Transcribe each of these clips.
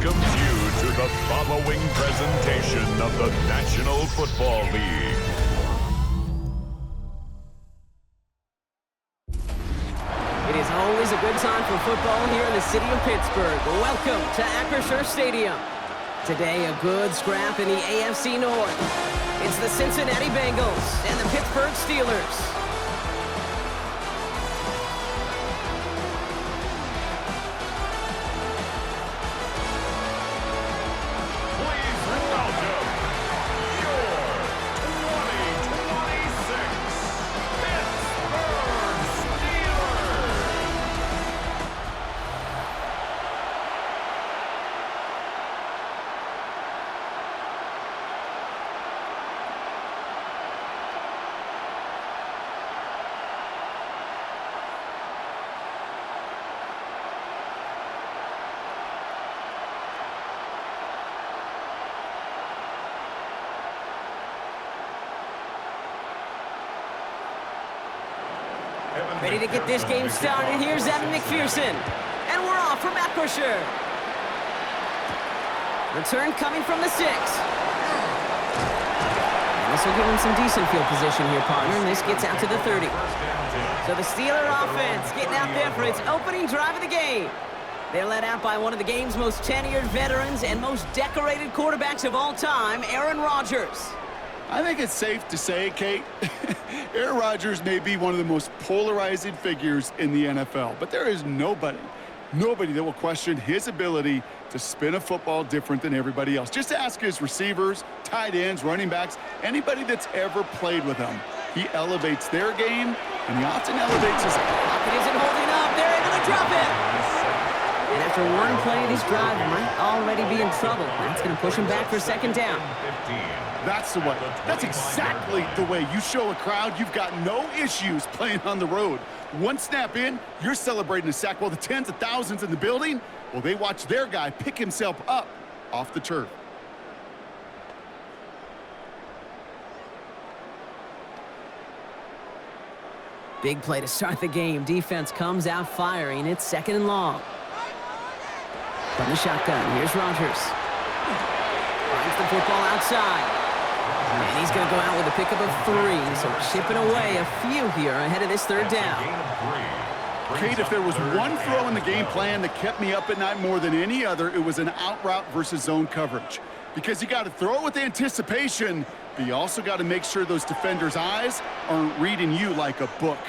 welcomes you to the following presentation of the National Football League. It is always a good time for football here in the city of Pittsburgh. Welcome to Acrisure Stadium. Today, a good scrap in the AFC North. It's the Cincinnati Bengals and the Pittsburgh Steelers. Ready to get this game started. Here's Evan McPherson. And we're off from Acrisure. Return coming from the 6. And this will give him some decent field position here, partner. And this gets out to the 30. So the Steeler offense getting out there for its opening drive of the game. They're led out by one of the game's most tenured veterans and most decorated quarterbacks of all time, Aaron Rodgers. I think it's safe to say, Kate, Aaron Rodgers may be one of the most polarizing figures in the NFL, but there is nobody that will question his ability to spin a football different than everybody else. Just ask his receivers, tight ends, running backs, anybody that's ever played with him. He elevates their game, and he often elevates his... Pocket isn't holding up. They're able to drop it. And after one play of this drive, he might already be in trouble. That's going to push him back for second down. That's the way. That's exactly the way you show a crowd you've got no issues playing on the road. One snap in, you're celebrating a sack while the tens of thousands in the building, well, they watch their guy pick himself up off the turf. Big play to start the game. Defense comes out firing. It's second and long. From the shotgun, here's Rodgers. Finds the football outside. And he's going to go out with a pickup of 3. So chipping away a few here ahead of this third down. Kate, if there was one throw in the game plan that kept me up at night more than any other, it was an out route versus zone coverage. Because you got to throw it with anticipation, but you also got to make sure those defenders' eyes aren't reading you like a book.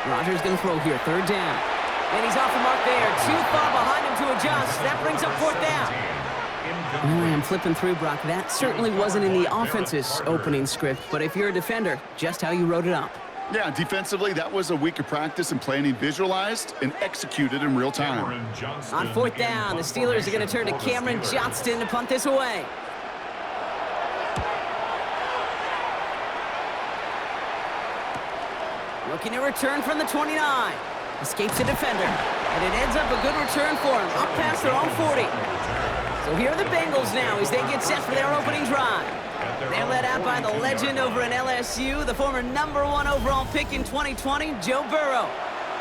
Rodgers going to throw here, third down. And he's off the mark there. Too far behind him to adjust. That brings up fourth down. Well, I'm flipping through, Brock. That certainly wasn't in the offense's opening script, but if you're a defender, just how you wrote it up. Yeah, defensively, that was a week of practice and planning visualized and executed in real time. On fourth down, the Steelers are going to turn to Cameron Johnston to punt this away. Looking to return from the 29. Escapes the defender, and it ends up a good return for him, up past their own 40. So here are the Bengals now as they get set for their opening drive. They're led out by the legend over in LSU, the former #1 overall pick in 2020, Joe Burrow.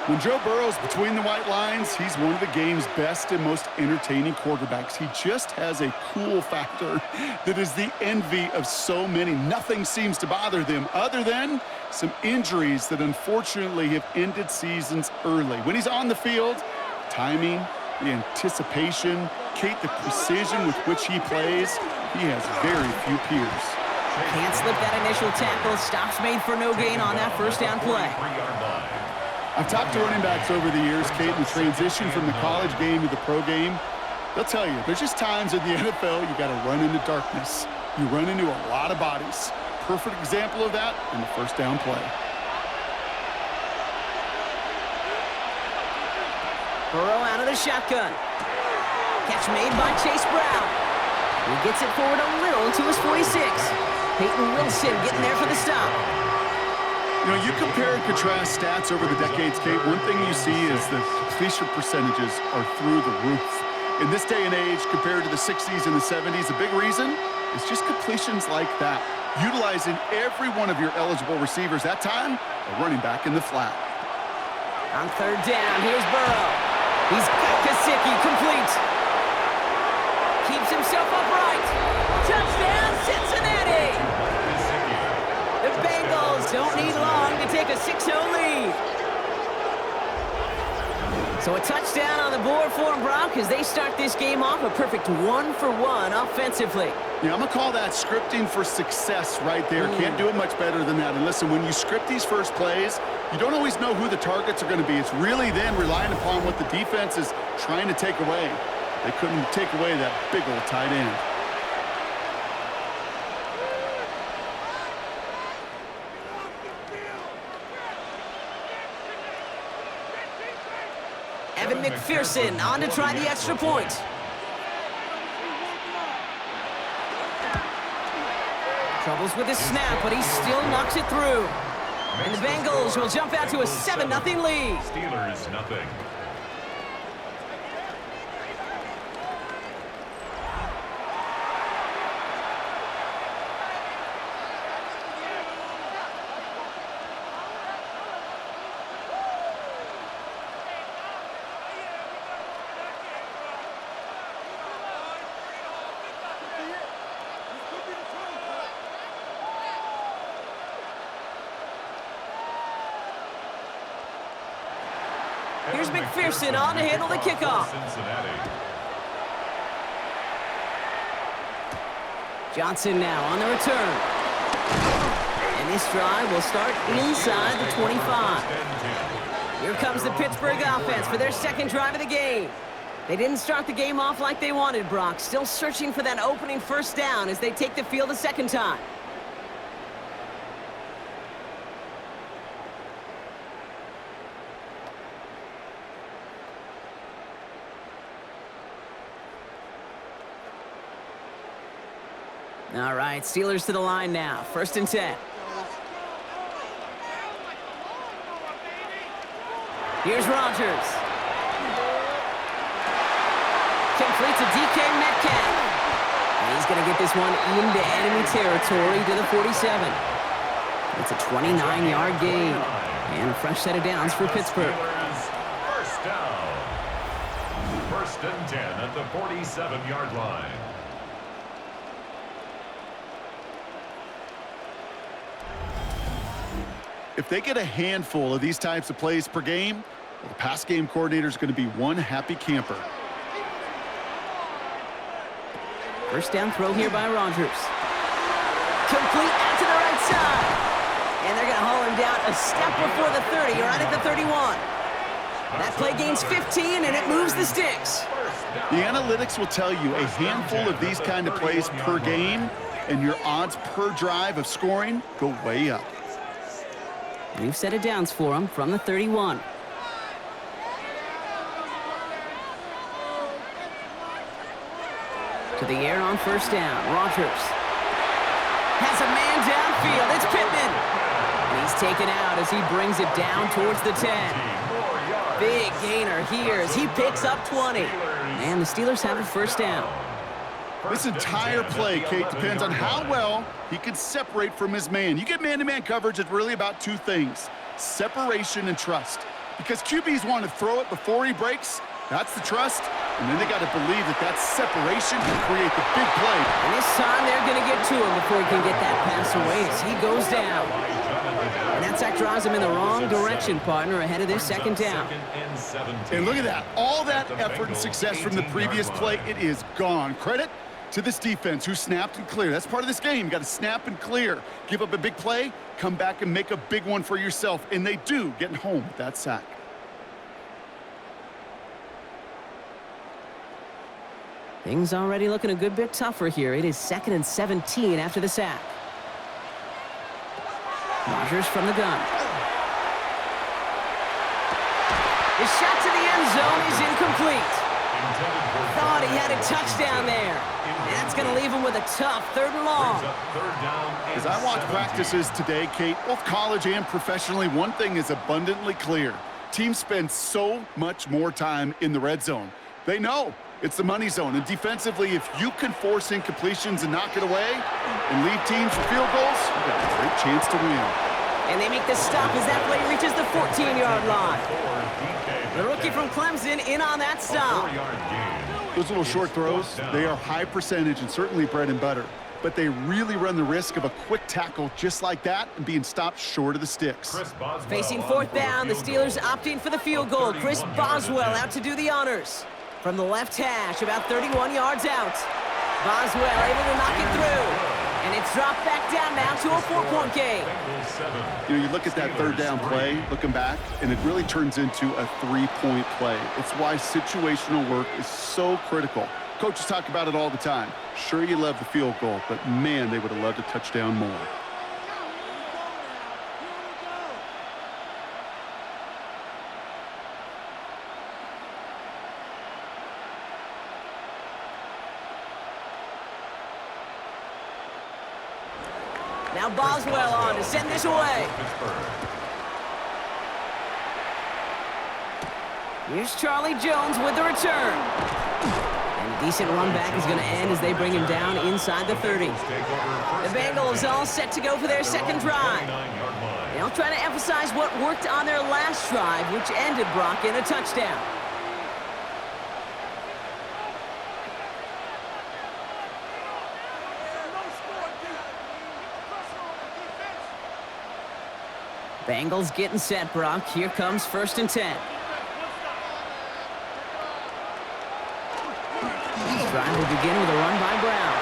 When Joe Burrow's between the white lines, he's one of the game's best and most entertaining quarterbacks. He just has a cool factor that is the envy of so many. Nothing seems to bother them other than some injuries that unfortunately have ended seasons early. When he's on the field, timing, the anticipation, Kate, the precision with which he plays, he has very few peers. Can't slip that initial tackle. Stops made for no gain on that first down play. I've talked to running backs over the years, Kate, the transition from the college game to the pro game. They'll tell you, there's just times in the NFL you got to run into darkness. You run into a lot of bodies. Perfect example of that in the first down play. Burrow out of the shotgun. Catch made by Chase Brown. He gets it forward a little to his 46. Peyton Wilson getting there for the stop. You know, you compare and contrast stats over the decades, Kate. One thing you see is the completion percentages are through the roof. In this day and age, compared to the 60s and the 70s, a big reason is just completions like that. Utilizing every one of your eligible receivers. That time, a running back in the flat. On third down, here's Burrow. He's got Gesicki complete. keeps himself upright. Touchdown, Cincinnati! The Bengals don't need long to take a 6-0 lead. So a touchdown on the board for them, Brock, as they start this game off a perfect 1-for-1 offensively. Yeah, I'm going to call that scripting for success right there. Can't do it much better than that. And listen, when you script these first plays, you don't always know who the targets are going to be. It's really then relying upon what the defense is trying to take away. They couldn't take away that big old tight end. Evan McPherson on to try the extra point. Troubles with his snap, but he still knocks it through. And the Bengals will jump out to a 7-0 lead. Steelers nothing. Here's McPherson on to handle the kickoff. Johnson now on the return. And this drive will start inside the 25. Here comes the Pittsburgh offense for their second drive of the game. They didn't start the game off like they wanted, Brock. Still searching for that opening first down as they take the field a second time. All right, Steelers to the line now. 1st and 10. Here's Rodgers. Complete to DK Metcalf. And he's going to get this one into enemy territory to the 47. It's a 29-yard gain. And a fresh set of downs for Pittsburgh. First down. 1st and 10 at the 47-yard line. If they get a handful of these types of plays per game, well, the pass game coordinator is going to be one happy camper. First down throw here by Rodgers. Complete out to the right side. And they're going to haul him down a step before the 30, right at the 31. That play gains 15, and it moves the sticks. The analytics will tell you a handful of these kind of plays per game, and your odds per drive of scoring go way up. We've set it downs for him from the 31. To the air on first down. Rodgers has a man downfield. It's Pittman. And he's taken out as he brings it down towards the 10. Big gainer here as he picks up 20. And the Steelers have a first down. This entire play, Kate, depends on how well he can separate from his man. You get man-to-man coverage, it's really about two things: separation and trust. Because QBs want to throw it before he breaks. That's the trust. And then they got to believe that that separation can create the big play. And this time they're going to get to him before he can get that pass away as he goes down. And that sack drives him in the wrong direction, partner, ahead of this second down. And look at that. All that effort and success from the previous play, it is gone. Credit to this defense who snapped and cleared. That's part of this game. You got to snap and clear. Give up a big play, come back and make a big one for yourself. And they do, getting home with that sack. Things already looking a good bit tougher here. It is 2nd and 17 after the sack. Rodgers from the gun. His shot to the end zone is incomplete. Thought he had a touchdown there. And that's going to leave him with a tough 3rd and long. As I watch practices today, Kate, both college and professionally, one thing is abundantly clear. Teams spend so much more time in the red zone. They know it's the money zone. And defensively, if you can force incompletions and knock it away and leave teams for field goals, you've got a great chance to win. And they make the stop as that play reaches the 14-yard line. The rookie from Clemson in on that stop. Those little short throws, they are high percentage and certainly bread and butter. But they really run the risk of a quick tackle just like that and being stopped short of the sticks. Facing fourth down, the Steelers opting for the field goal. Chris Boswell out to do the honors. From the left hash, about 31 yards out. Boswell able to knock it through. And it's dropped back down now to a 4-point game. You know, you look at that third down play, looking back, and it really turns into a 3-point play. It's why situational work is so critical. Coaches talk about it all the time. Sure, you love the field goal, but man, they would have loved a touchdown more. Now Boswell on to send this away. Here's Charlie Jones with the return. And a decent run back is going to end as they bring him down inside the 30. The Bengals all set to go for their second drive. They'll try to emphasize what worked on their last drive, which ended, Brock, in a touchdown. Bengals getting set, Brock. Here comes 1st and 10. This drive will begin with a run by Brown.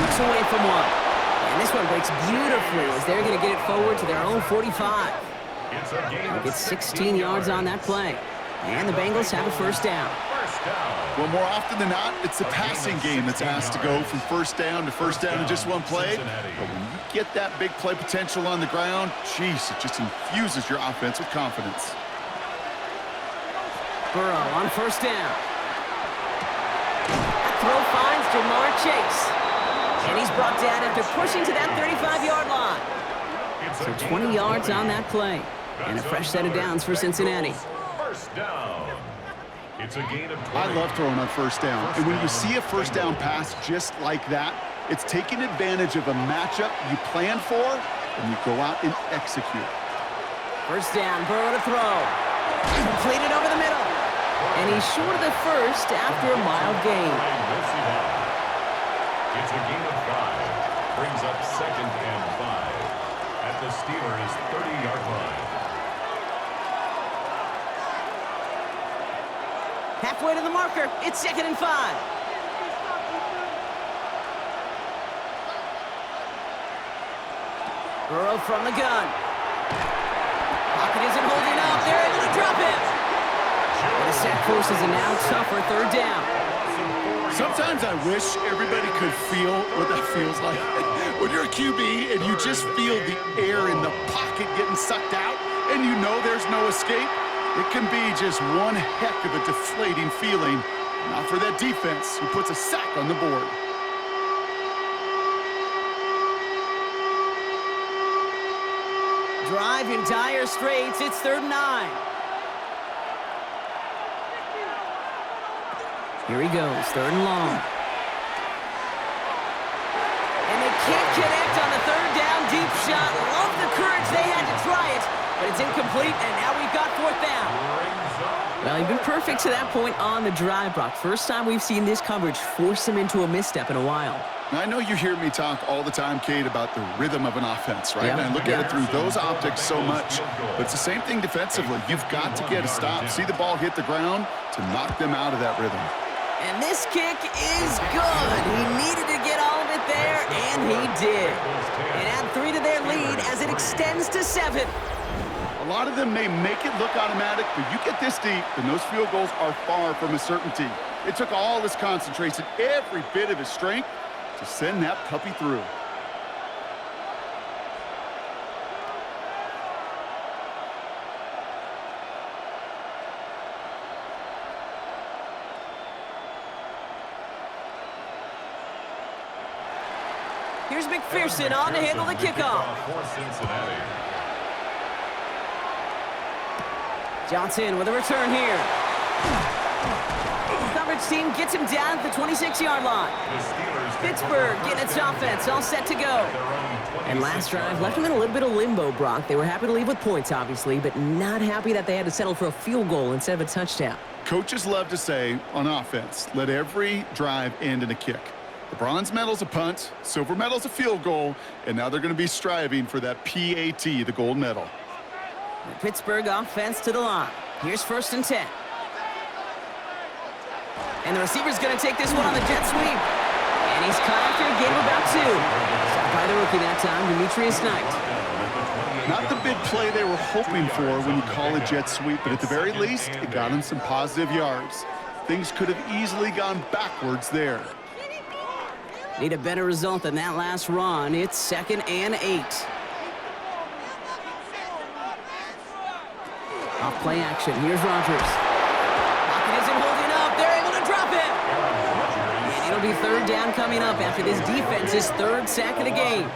Looks away from one. And this one breaks beautifully as they're going to get it forward to their own 45. They'll get 16 yards on that play. And the Bengals have a 1st down. Well, more often than not, it's the passing game that's asked to go from 1st down to 1st down in just one play. But when you get that big play potential on the ground, geez, it just infuses your offense with confidence. Burrow on 1st down. That throw finds Jamar Chase. And he's brought down after pushing to that 35-yard line. So 20 yards on that play. And a fresh set of downs for Cincinnati. 1st down. It's a gain of 20. I love throwing on 1st down. And when you see a 1st down pass just like that, it's taking advantage of a matchup you plan for, and you go out and execute. 1st down, Burrow to throw. Completed over the middle. And he's short of the 1st after a mild gain. It's a gain of 5. Brings up 2nd and 5 at the Steelers' 30-yard line. Halfway to the marker, it's 2nd and 5. Burrow from the gun. Pocket isn't holding up. They're able to drop him. And the sack forces a now tougher 3rd down. Sometimes I wish everybody could feel what that feels like. When you're a QB and you just feel the air in the pocket getting sucked out and you know there's no escape, it can be just one heck of a deflating feeling. Not for that defense who puts a sack on the board. Drive in dire straits. It's 3rd and 9. Here he goes, 3rd and long. And they can't connect on the 3rd down deep shot. Love the courage they had to try it, but it's incomplete, and now we've got 4th down. Well, you've been perfect to that point on the drive, Brock. First time we've seen this coverage force him into a misstep in a while. I know you hear me talk all the time, Kate, about the rhythm of an offense, right? And I look at it through those optics so much. But it's the same thing defensively. You've got to get a stop, see the ball hit the ground to knock them out of that rhythm. And this kick is good. He needed to get all of it there, and he did. And add 3 to their lead as it extends to 7. A lot of them may make it look automatic, but you get this deep, and those field goals are far from a certainty. It took all his concentration, every bit of his strength, to send that puppy through. Here's McPherson on to handle the kickoff. Johnson with a return here. Coverage team gets him down at the 26-yard line. Pittsburgh getting its offense all set to go. And last drive left them in a little bit of limbo, Brock. They were happy to leave with points, obviously, but not happy that they had to settle for a field goal instead of a touchdown. Coaches love to say, on offense, let every drive end in a kick. The bronze medal's a punt, silver medal's a field goal, and now they're going to be striving for that PAT, the gold medal. The Pittsburgh offense to the line. Here's 1st and 10. And the receiver's going to take this one on the jet sweep. And he's caught after a gain of about 2. Stopped by the rookie that time, Demetrius Knight. Not the big play they were hoping for when you call a jet sweep, but at the very least, it got him some positive yards. Things could have easily gone backwards there. Need a better result than that last run. It's 2nd and 8. Off play action. Here's Rodgers. Pocket isn't holding up. They're able to drop it. And it'll be 3rd down coming up after this defense's 3rd sack of the game.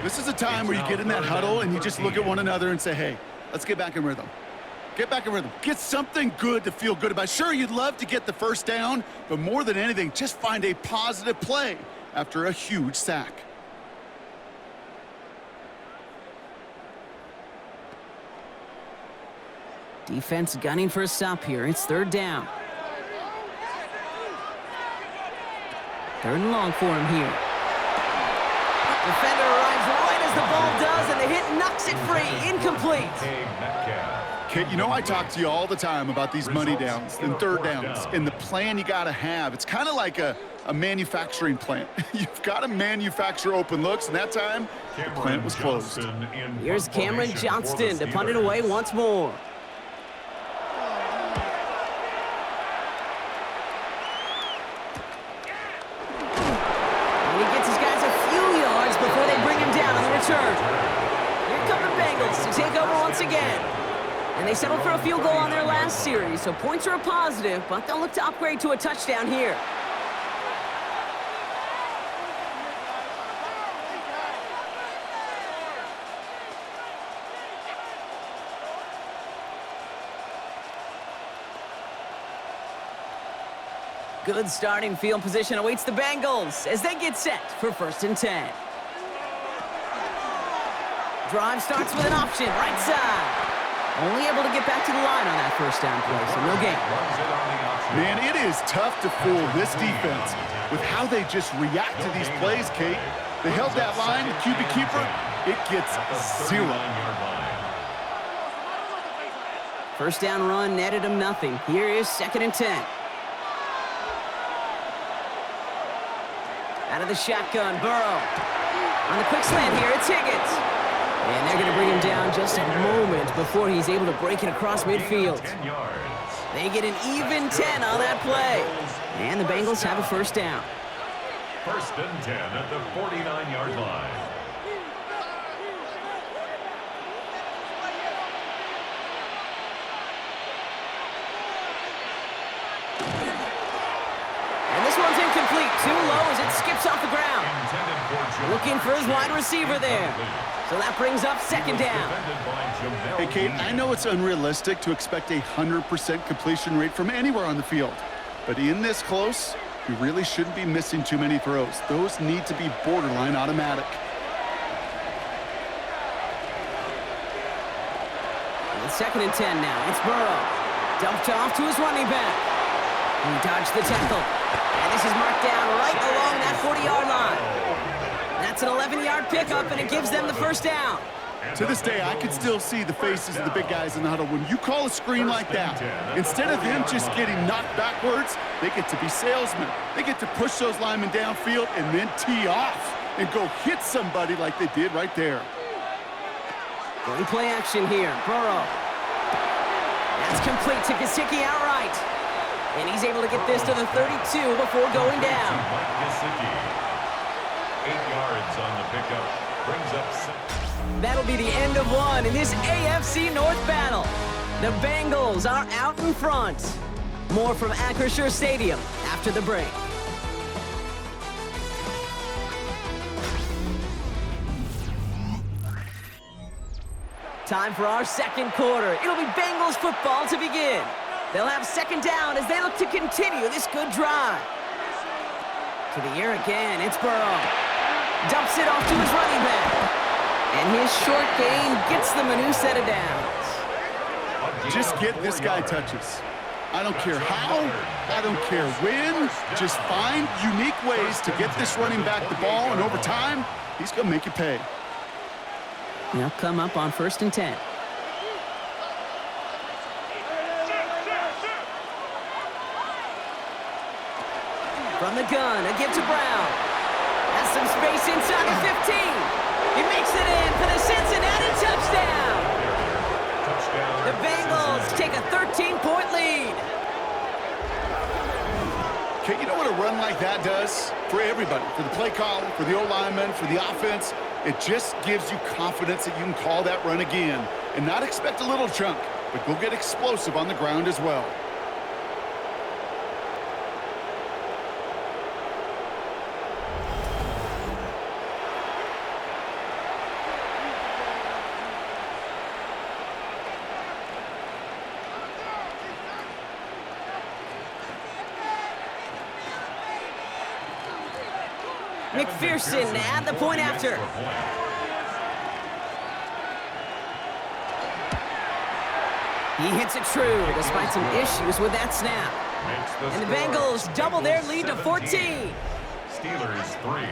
This is a time where you get in that huddle and you just look at one another and say, hey, let's get back in rhythm. Get back in rhythm. Get something good to feel good about. Sure, you'd love to get the 1st down, but more than anything, just find a positive play after a huge sack. Defense gunning for a stop here. It's 3rd down. 3rd and long for him here. Defender arrives right as the ball does, and the hit knocks it free. Incomplete. Kate, you know I talk to you all the time about these money downs and 3rd downs and the plan you got to have. It's kind of like a manufacturing plant. You've got to manufacture open looks, and that time, the plant was closed. Here's Cameron Johnston to punt it away once more. And he gets his guys a few yards before they bring him down on the return. Here come the Bengals to take over once again. And they settled for a field goal on their last series, so points are a positive, but they'll look to upgrade to a touchdown here. Good starting field position awaits the Bengals as they get set for 1st and 10. Drive starts with an option, right side. Only able to get back to the line on that 1st down play, so no gain. Man, it is tough to fool this defense with how they just react to these plays, Kate. They held that line, QB keeper, it gets 0. 1st down run netted him nothing. Here is 2nd and 10. Out of the shotgun, Burrow. On the quick slant here, it's Higgins. And they're going to bring him down just a moment before he's able to break it across midfield. They get an even 10 on that play. And the Bengals have a 1st down. 1st and 10 at the 49-yard line. And this one's incomplete. Too low as it skips off the ground. Looking for his wide receiver there. So that brings up 2nd down. Hey, Kate, I know it's unrealistic to expect a 100% completion rate from anywhere on the field. But in this close, you really shouldn't be missing too many throws. Those need to be borderline automatic. And 2nd and 10 now. It's Burrow. Dumped off to his running back. He dodged the tackle. And this is marked down right along that 40-yard line. That's an 11-yard pickup, and it gives them the 1st down. To this day, I can still see the faces of the big guys in the huddle. When you call a screen like that, instead of them just getting knocked backwards, they get to be salesmen. They get to push those linemen downfield and then tee off and go hit somebody like they did right there. Going play action here. Burrow. That's complete to Gesicki outright. And he's able to get this to the 32 before going down. 8 yards on the pickup. Brings up 6. That'll be the end of one in this AFC North battle. The Bengals are out in front. More from Acrisure Stadium after the break. Time for our 2nd quarter. It'll be Bengals football to begin. They'll have second down as they look to continue this good drive. To the air again, it's Burrow. Dumps it off to his running back. And his short gain gets them a new set of downs. Just get this guy touches. I don't care how, I don't care when, just find unique ways to get this running back the ball, and over time, he's going to make you pay. They'll come up on 1st and 10. From the gun, a give to Brown. Has some space inside the 15. He makes it in for the Cincinnati touchdown. The Bengals take a 13-point lead. Okay, you know what a run like that does? For everybody, for the play caller, for the O-lineman, for the offense, it just gives you confidence that you can call that run again and not expect a little chunk, but go get explosive on the ground as well. McPherson to add the point after. He hits it true despite some issues with that snap. And the Bengals double their lead to 14. Steelers 3.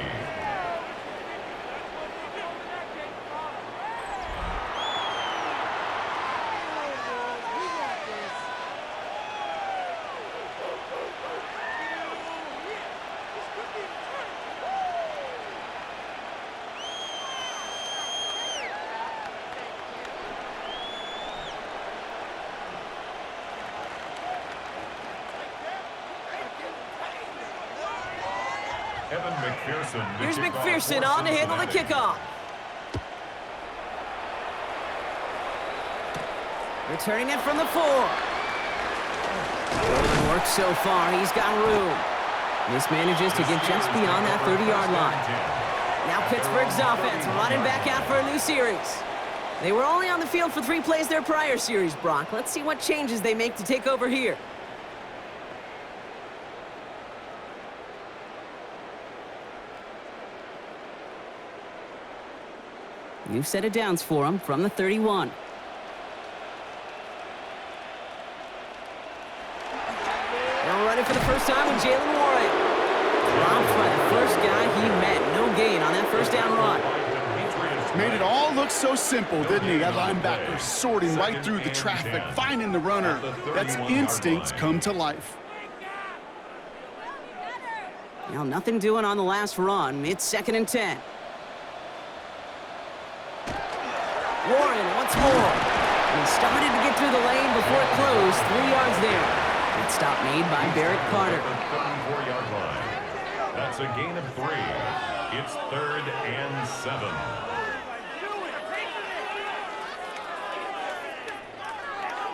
Here's McPherson on to handle the kickoff. Returning it from the 4. Good work so far. He's got room. This manages to get just beyond that 30-yard line. Now Pittsburgh's offense running back out for a new series. They were only on the field for 3 plays their prior series, Brock. Let's see what changes they make to take over here. New set of downs for him from the 31. Now running for the first time with Jalen Warren. Dropped by the first guy he met. No gain on that first down run. Made it all look so simple, didn't he? That linebacker sorting right through the traffic, finding the runner. That's instincts come to life. Well, nothing doing on the last run. It's 2nd and 10. Warren once more. He started to get through the lane before it closed. 3 yards there. Good stop made by Barrett Carter. 34-yard line. That's a gain of 3. It's 3rd and 7.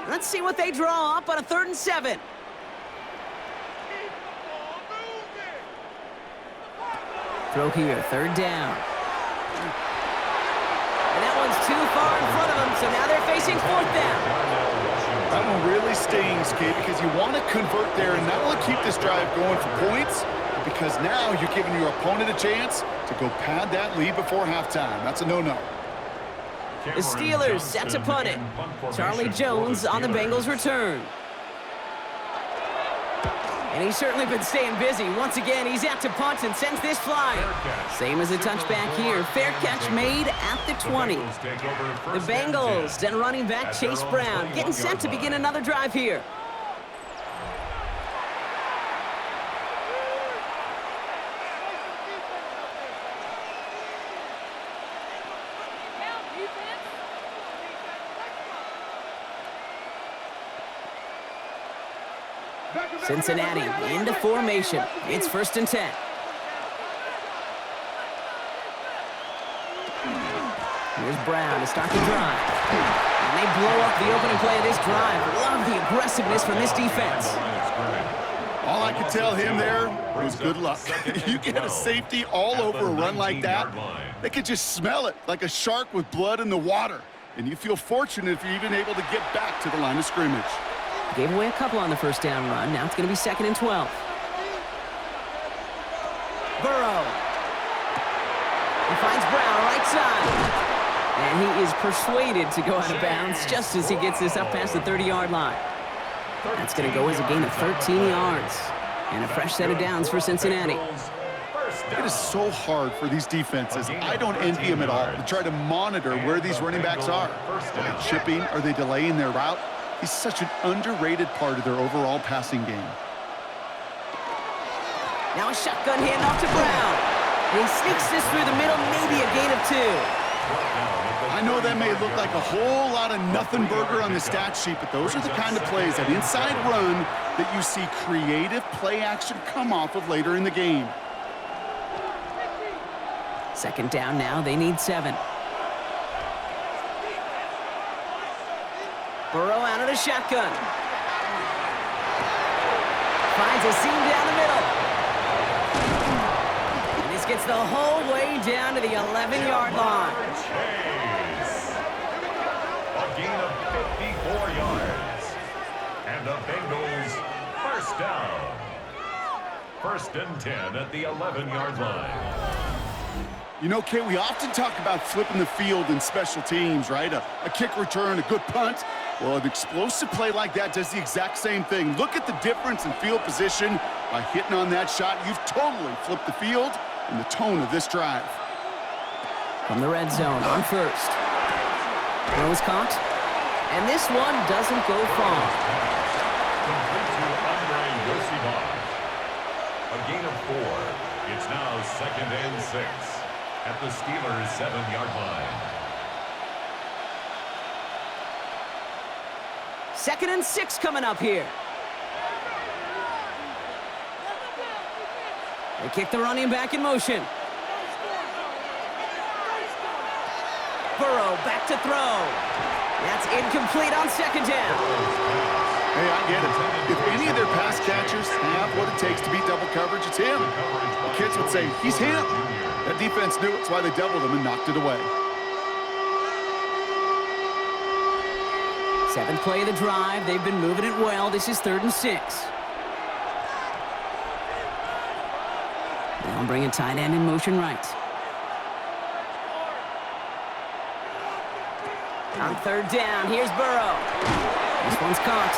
Let's see what they draw up on a 3rd and 7. Throw here, 3rd down. And that one's too far in front of them, so now they're facing 4th down. That one really stings, Kate, because you want to convert there and not only keep this drive going for points, but because now you're giving your opponent a chance to go pad that lead before halftime. That's a no-no. The Steelers set to punt it. Charlie Jones on the Bengals return. And he's certainly been staying busy. Once again, he's out to punt and sends this flying. Same as a touchback here. Fair catch made at the 20. The Bengals and running back Chase Brown getting set to begin another drive here. Cincinnati into formation. It's 1st and 10. Here's Brown to start the drive. And they blow up the opening play of this drive. Love the aggressiveness from this defense. All I could tell him there was good luck. You get a safety all over a run like that, they could just smell it like a shark with blood in the water. And you feel fortunate if you're even able to get back to the line of scrimmage. Gave away a couple on the first down run. Now it's going to be 2nd and 12. Burrow. He finds Brown right side. And he is persuaded to go out of bounds just as he gets this up past the 30-yard line. That's going to go as a gain of 13 yards. And a fresh set of downs for Cincinnati. It is so hard for these defenses. I don't envy them at all to try to monitor where these running backs are. Are they chipping? Are they delaying their route? He's such an underrated part of their overall passing game. Now a shotgun handoff to Brown. And he sneaks this through the middle, maybe a gain of 2. I know that may look like a whole lot of nothing burger on the stat sheet, but those are the kind of plays, that inside run, that you see creative play action come off of later in the game. 2nd down now. They need 7. Burrow out of the shotgun. Finds a seam down the middle. And this gets the whole way down to the 11-yard line. A gain of 54 yards. And the Bengals first down. 1st and 10 at the 11-yard line. You know, Kate, we often talk about flipping the field in special teams, right? A kick return, a good punt. Well, an explosive play like that does the exact same thing. Look at the difference in field position. By hitting on that shot, you've totally flipped the field and the tone of this drive. From the red zone on 1st. Throw is caught. And this one doesn't go far. Complete to Andre Yosibach. A gain of 4. It's now 2nd and 6 at the Steelers' 7-yard line. 2nd and 6 coming up here. They kick the running back in motion. Burrow back to throw. That's incomplete on 2nd down. Hey, I get it. If any of their pass catchers have what it takes to beat double coverage, it's him. The kids would say, he's him. That defense knew it's why they doubled him and knocked it away. 7th play of the drive. They've been moving it well. This is 3rd and 6. They'll bring a tight end in motion right. On 3rd down, here's Burrow. This one's caught.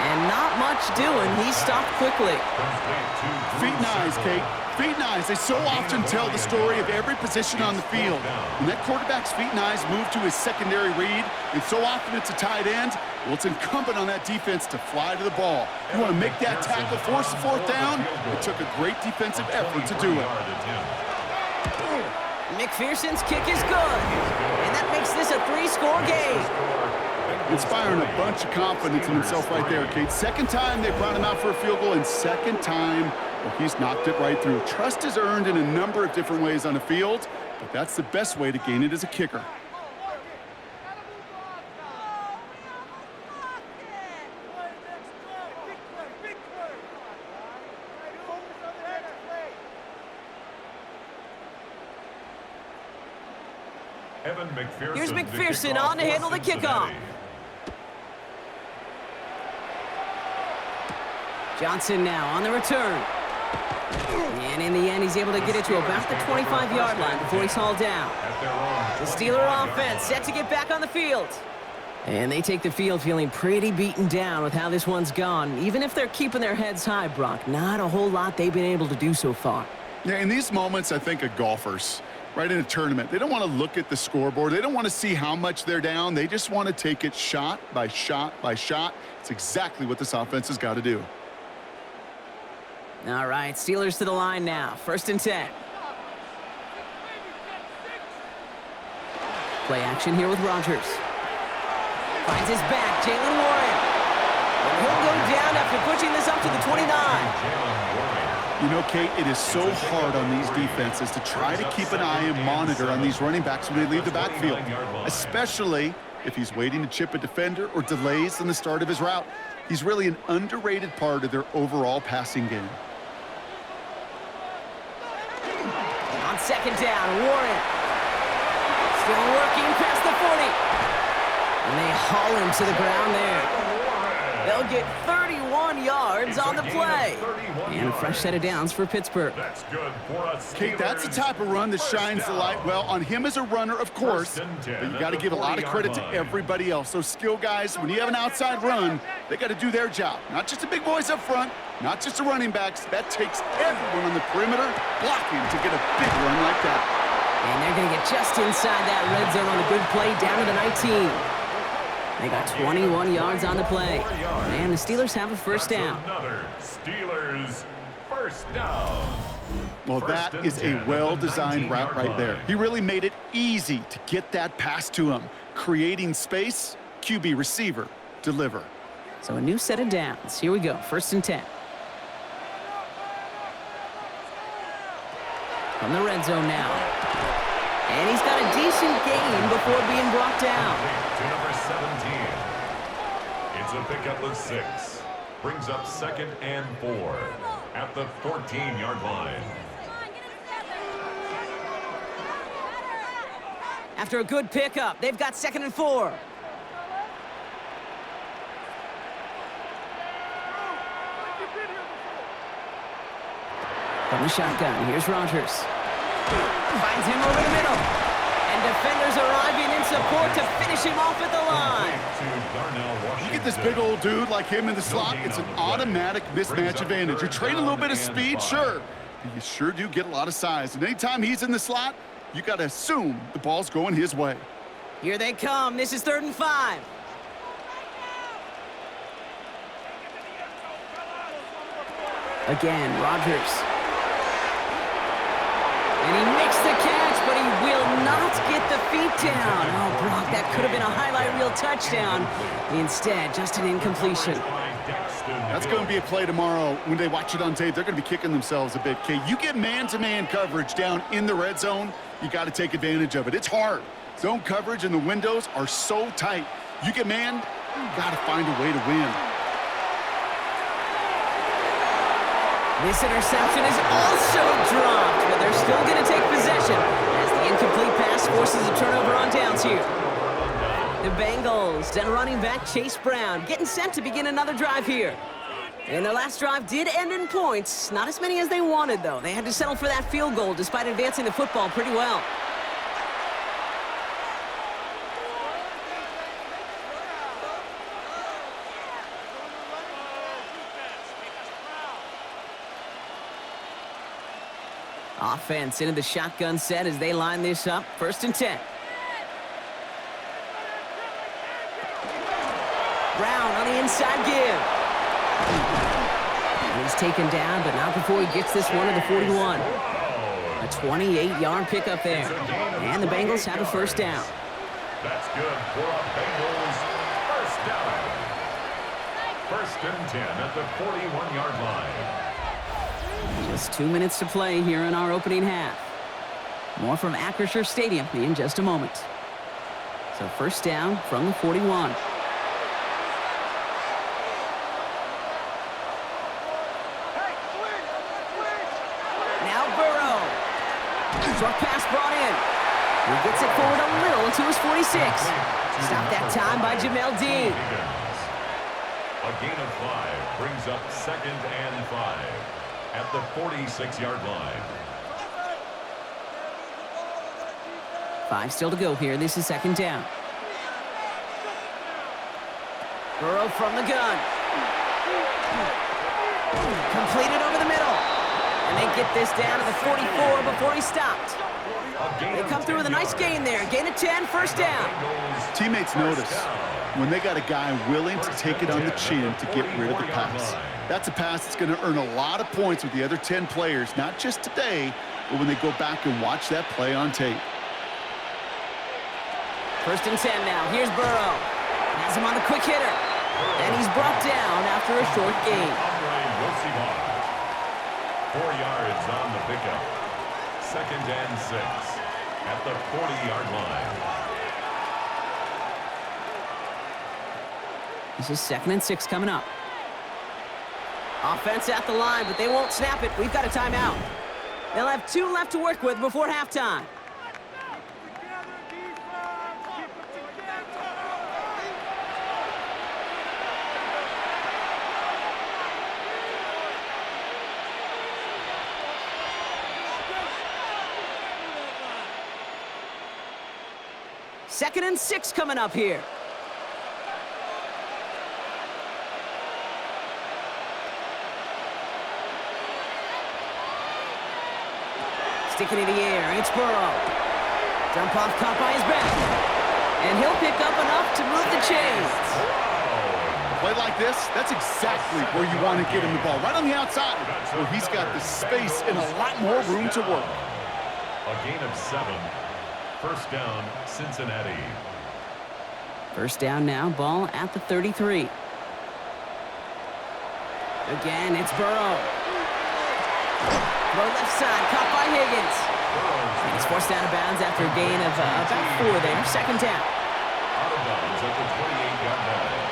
And not much doing. He's stopped quickly. Feet and eyes, Kate. Feet and eyes. They so often tell the story of every position on the field. When that quarterback's feet and eyes move to his secondary read, and so often it's a tight end, well, it's incumbent on that defense to fly to the ball. You want to make that tackle, force the 4th down? It took a great defensive effort to do it. McPherson's kick is good. And that makes this a 3-score game. Inspiring a bunch of confidence in himself right there, Kate. 2nd time they brought him out for a field goal, and 2nd time, well, he's knocked it right through. Trust is earned in a number of different ways on the field, but that's the best way to gain it as a kicker. Here's McPherson on to handle the kickoff. Johnson now on the return. And in the end, he's able to get it to about the 25-yard line before he's hauled down. The Steeler offense set to get back on the field. And they take the field feeling pretty beaten down with how this one's gone. Even if they're keeping their heads high, Brock, not a whole lot they've been able to do so far. Yeah, in these moments, I think of golfers, right, in a tournament. They don't want to look at the scoreboard. They don't want to see how much they're down. They just want to take it shot by shot by shot. It's exactly what this offense has got to do. All right, Steelers to the line now. 1st and 10. Play action here with Rodgers. Finds his back, Jalen Warren. And he'll go down after pushing this up to the 29. You know, Kate, it is so hard on these defenses to try to keep an eye and monitor on these running backs when they leave the backfield, especially if he's waiting to chip a defender or delays in the start of his route. He's really an underrated part of their overall passing game. On 2nd down, Warren. Still working past the 40. And they haul him to the ground there. They'll get 31 yards It's on a the gain of play. 31 And a fresh yards. set of downs for Pittsburgh. That's good for us. Okay, that's the type of run that shines the light well on him as a runner, of course, but you got to give a lot of credit to everybody else. Those skill guys, when you have an outside run, they got to do their job. Not just the big boys up front, not just the running backs. That takes everyone on the perimeter blocking to get a big run like that. And they're going to get just inside that red zone on a good play down to the 19. They got 21 yards on the play. And the Steelers have a first down. Another Steelers first down. Well, that is a well-designed route right there. He really made it easy to get that pass to him. Creating space, QB receiver, deliver. So a new set of downs. Here we go, 1st and 10. From the red zone now. And he's got a decent gain before being brought down. To number 17. It's a pickup of 6. Brings up 2nd and 4 at the 14-yard line. After a good pickup, they've got 2nd and 4. From the shotgun, here's Rodgers. Finds him over the middle. And defenders arriving in support to finish him off at the line. You get this big old dude like him in the slot, it's an automatic mismatch advantage. You're trading a little bit of speed, sure, but you sure do get a lot of size. And anytime he's in the slot, you got to assume the ball's going his way. Here they come. This is 3rd and 5. Again, Rodgers. And he makes the catch, but he will not get the feet down. Oh, Brock, that could have been a highlight reel touchdown. Instead, just an incompletion. That's going to be a play tomorrow. When they watch it on tape, they're going to be kicking themselves a bit. Okay, you get man-to-man coverage down in the red zone, you got to take advantage of it. It's hard. Zone coverage and the windows are so tight. You get man, you got to find a way to win. This interception is also dropped, but they're still going to take possession as the incomplete pass forces a turnover on downs here. The Bengals and running back Chase Brown getting set to begin another drive here. And their last drive did end in points. Not as many as they wanted, though. They had to settle for that field goal despite advancing the football pretty well. Offense into the shotgun set as they line this up. 1st and 10. Brown on the inside give. And he's taken down, but not before he gets this one to the 41. A 28-yard pickup there. And the Bengals have a first down. That's good for a Bengals first down. 1st and 10 at the 41-yard line. Just 2 minutes to play here in our opening half. More from Acrisure Stadium in just a moment. So 1st down from the 41. Now Burrow. Short pass brought in. He gets it forward a little to his 46. Stopped that time by Jamel Dean. A gain of 5 brings up 2nd and 5 at the 46-yard line. 5 still to go here. This is 2nd down. Burrow from the gun. Completed over the middle. And they get this down to the 44 before he stopped. They come through with a nice gain there. Gain of 10, 1st down. Teammates notice when they got a guy willing to take it on the chin to get rid of the pass. That's a pass that's going to earn a lot of points with the other 10 players, not just today, but when they go back and watch that play on tape. 1st and 10 now. Here's Burrow. Has him on the quick hitter. And he's brought down after a short gain. 4 yards on the pickup. 2nd and 6 at the 40-yard line. This is 2nd and 6 coming up. Offense at the line, but they won't snap it. We've got a timeout. They'll have 2 left to work with before halftime. 2nd and 6 coming up here. Sticking in the air, it's Burrow. Dump off, caught by his back. And he'll pick up enough to move the chains. A play like this, that's exactly where you want to get him the ball. Right on the outside, where he's got the space and a lot more room to work. A gain of 7. First down, Cincinnati. First down now, ball at the 33. Again, it's Burrow. Throw left side, caught by Higgins. And he's forced out of bounds after a gain of about 4 there. 2nd down. Out of bounds at the 28-yard line.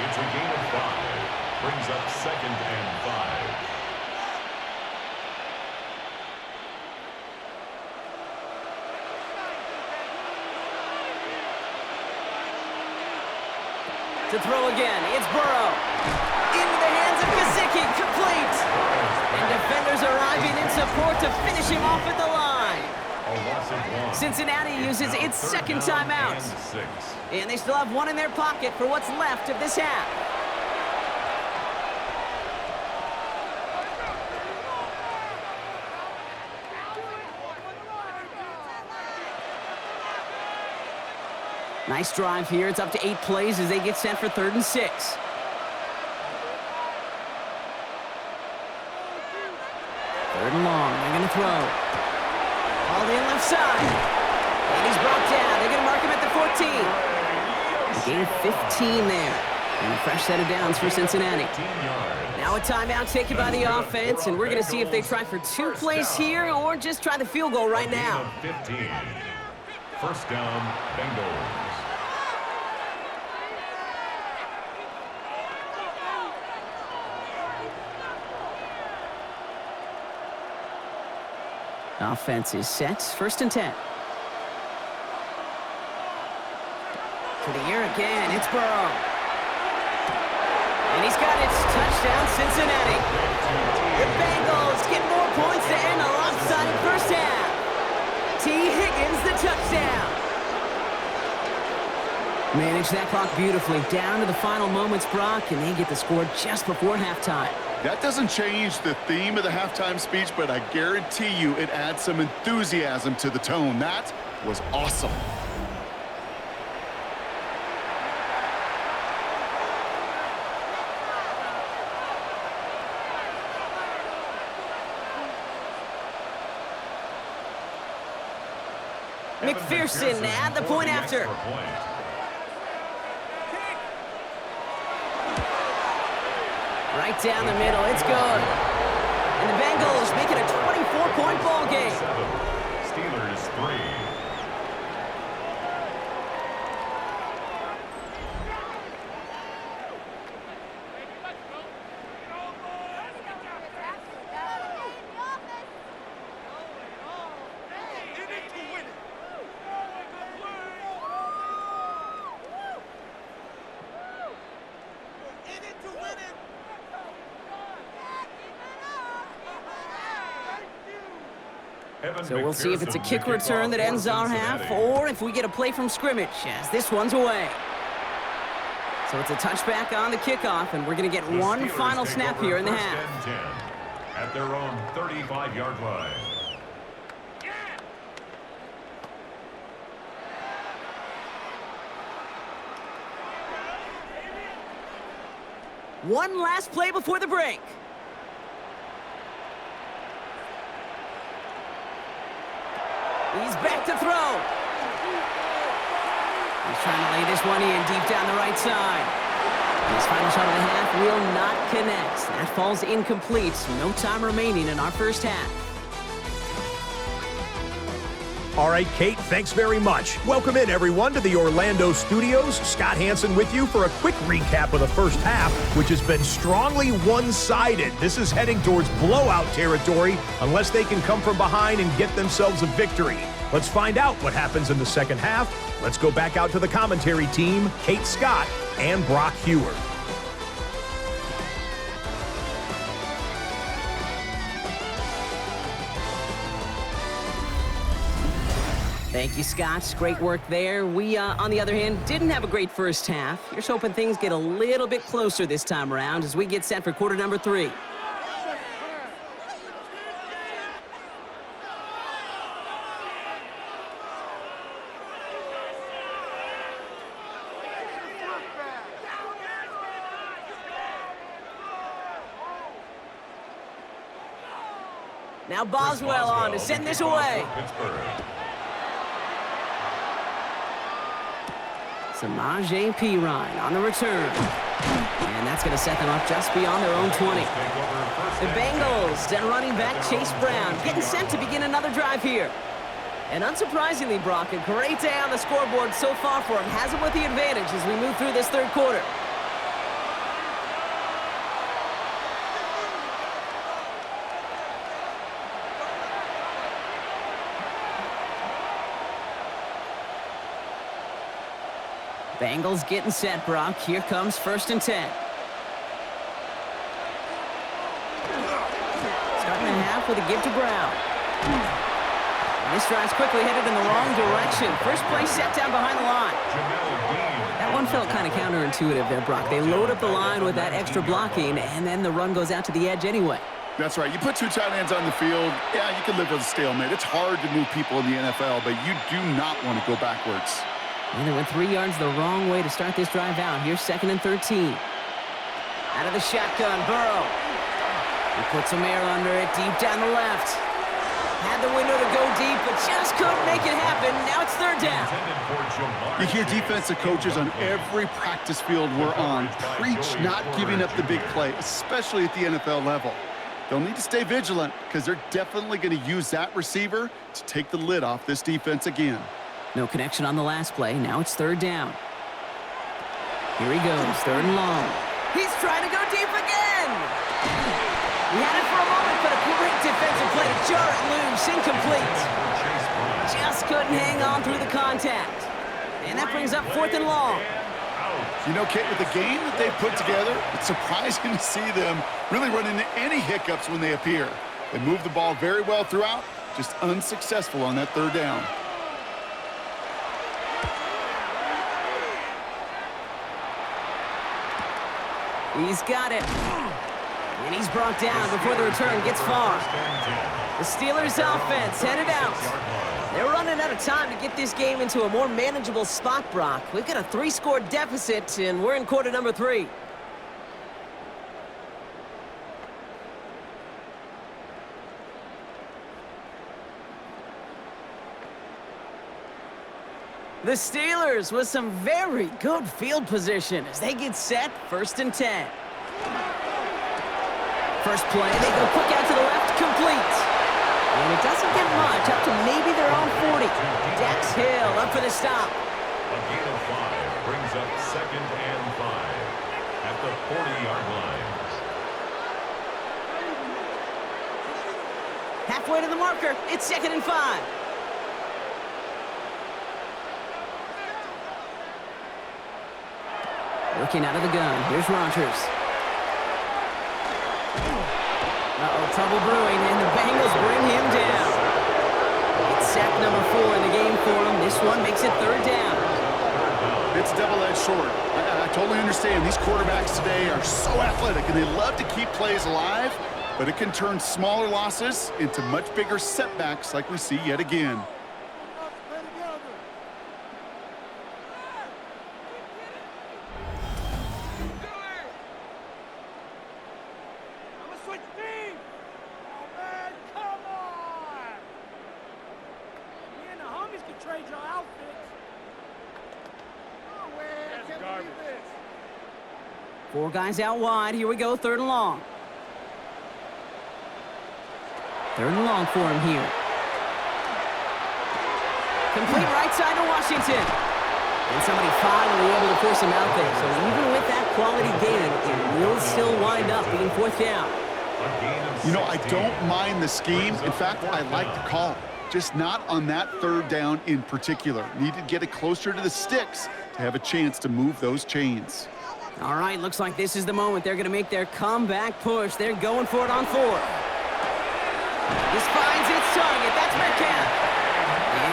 It's a gain of 5. Brings up 2nd and 5. To throw again, it's Burrow. Into the hands of Gesicki, complete. And defenders arriving in support to finish him off at the line. A loss of 1. Cincinnati uses its 2nd timeout. And they still have 1 in their pocket for what's left of this half. Nice drive here. It's up to 8 plays as they get set for 3rd and 6. 3rd and long. They're going to throw. All in left side. And he's brought down. They're going to mark him at the 14. A gain of 15 there. And a fresh set of downs for Cincinnati. Now a timeout taken by the offense, and we're going to see if they try for 2 plays here or just try the field goal right now. 15. First down, Bengals. Offense is set. 1st and 10. To the air again. It's Burrow. And he's got it. Touchdown, Cincinnati. The Bengals get more points to end a lopsided first half. T. Higgins, the touchdown. Manage that clock beautifully. Down to the final moments, Brock, and they get the score just before halftime. That doesn't change the theme of the halftime speech, but I guarantee you it adds some enthusiasm to the tone. That was awesome. McPherson at the point after. Right down the middle, it's good. And the Bengals make it a 24-point ball game. Steelers 3. So we'll see if it's a kick return that ends our half, or if we get a play from scrimmage, as this one's away. So it's a touchback on the kickoff, and we're going to get one final snap here in the half. At their own 35-yard line. One last play before the break. He's back to throw. He's trying to lay this one in deep down the right side. His final shot of the half will not connect. That falls incomplete. No time remaining in our first half. All right, Kate, thanks very much. Welcome in, everyone, to the Orlando studios. Scott Hansen with you for a quick recap of the first half, which has been strongly one-sided. This is heading towards blowout territory unless they can come from behind and get themselves a victory. Let's find out what happens in the second half. Let's go back out to the commentary team, Kate Scott and Brock Hewer. Thank you, Scott. Great work there. We, on the other hand, didn't have a great first half. Here's hoping things get a little bit closer this time around as we get set for quarter number 3. Now Boswell on to send this away. Samaje Perine on the return. And that's going to set them up just beyond their own 20. The Bengals and running back Chase Brown getting set to begin another drive here. And unsurprisingly, Brock, a great day on the scoreboard so far for him. Has him with the advantage as we move through this third quarter. Bengals getting set, Brock. Here comes 1st and 10. Starting the half with a give to Brown. And this drive's quickly headed in the wrong direction. First play set down behind the line. That one felt kind of counterintuitive there, Brock. They load up the line with that extra blocking, and then the run goes out to the edge anyway. That's right. You put 2 tight ends on the field, yeah, you can live with a stalemate. It's hard to move people in the NFL, but you do not want to go backwards. And they went 3 yards the wrong way to start this drive out. Here's 2nd and 13. Out of the shotgun, Burrow. He puts some air under it, deep down the left. Had the window to go deep, but just couldn't make it happen. Now it's 3rd down. You hear defensive coaches on every practice field we're on preach not giving up the big play, especially at the NFL level. They'll need to stay vigilant because they're definitely going to use that receiver to take the lid off this defense again. No connection on the last play. Now it's 3rd down. Here he goes, 3rd and long. He's trying to go deep again. He had it for a moment, but a great defensive play to jar it loose. Incomplete. Just couldn't hang on through the contact. And that brings up 4th and long. You know, Kate, with the game that they've put together, it's surprising to see them really run into any hiccups when they appear. They move the ball very well throughout, just unsuccessful on that 3rd down. He's got it. And he's brought down before the return gets far. The Steelers offense headed out. They're running out of time to get this game into a more manageable spot, Brock. We've got a 3-score deficit, and we're in quarter number 3. The Steelers with some very good field position as they get set, 1st and 10. First play, they go quick out to the left, complete. And it doesn't get much, up to maybe their own 40. Dax Hill up for the stop. A gain of 5 brings up 2nd and 5 at the 40-yard line. Halfway to the marker, it's 2nd and 5. Looking out of the gun, here's Rogers. Uh-oh, trouble brewing, and the Bengals bring him down. It's sack number 4 in the game for him. This one makes it 3rd down. It's double-edged sword. I totally understand. These quarterbacks today are so athletic, and they love to keep plays alive, but it can turn smaller losses into much bigger setbacks like we see yet again. Four guys out wide. Here we go, 3rd and long. 3rd and long for him here. Complete right side to Washington. And somebody finally able to force him out there. So even with that quality gain, it will still wind up being 4th down. You know, I don't mind the scheme. In fact, I like the call. Just not on that 3rd down in particular. Need to get it closer to the sticks to have a chance to move those chains. All right, looks like this is the moment they're going to make their comeback push. They're going for it on 4th. This finds its target. That's Metcalf.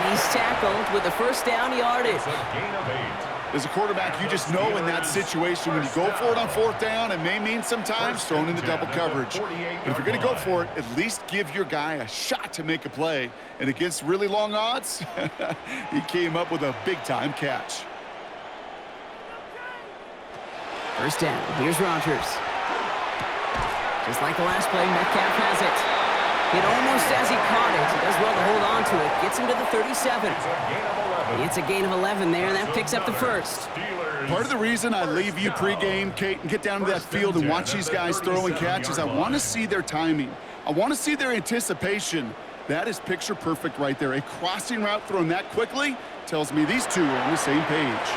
And He's tackled with a first down yardage. It's a gain of 8. As a quarterback, you just know in that situation when you go for it on fourth down, it may mean sometimes throwing into double coverage. But if you're going to go for it, at least give your guy a shot to make a play. And against really long odds, he came up with a big-time catch. First down. Here's Rodgers. Just like the last play, Metcalf has it. Hit almost as he caught it. He does well to hold on to it. Gets him to the 37. It's a gain of 11 there, and that picks up the first. Part of the reason I leave you pregame, Kate, and get down to that field and watch these guys throw and catch is I want to see their timing. I want to see their anticipation. That is picture perfect right there. A crossing route thrown that quickly tells me these two are on the same page.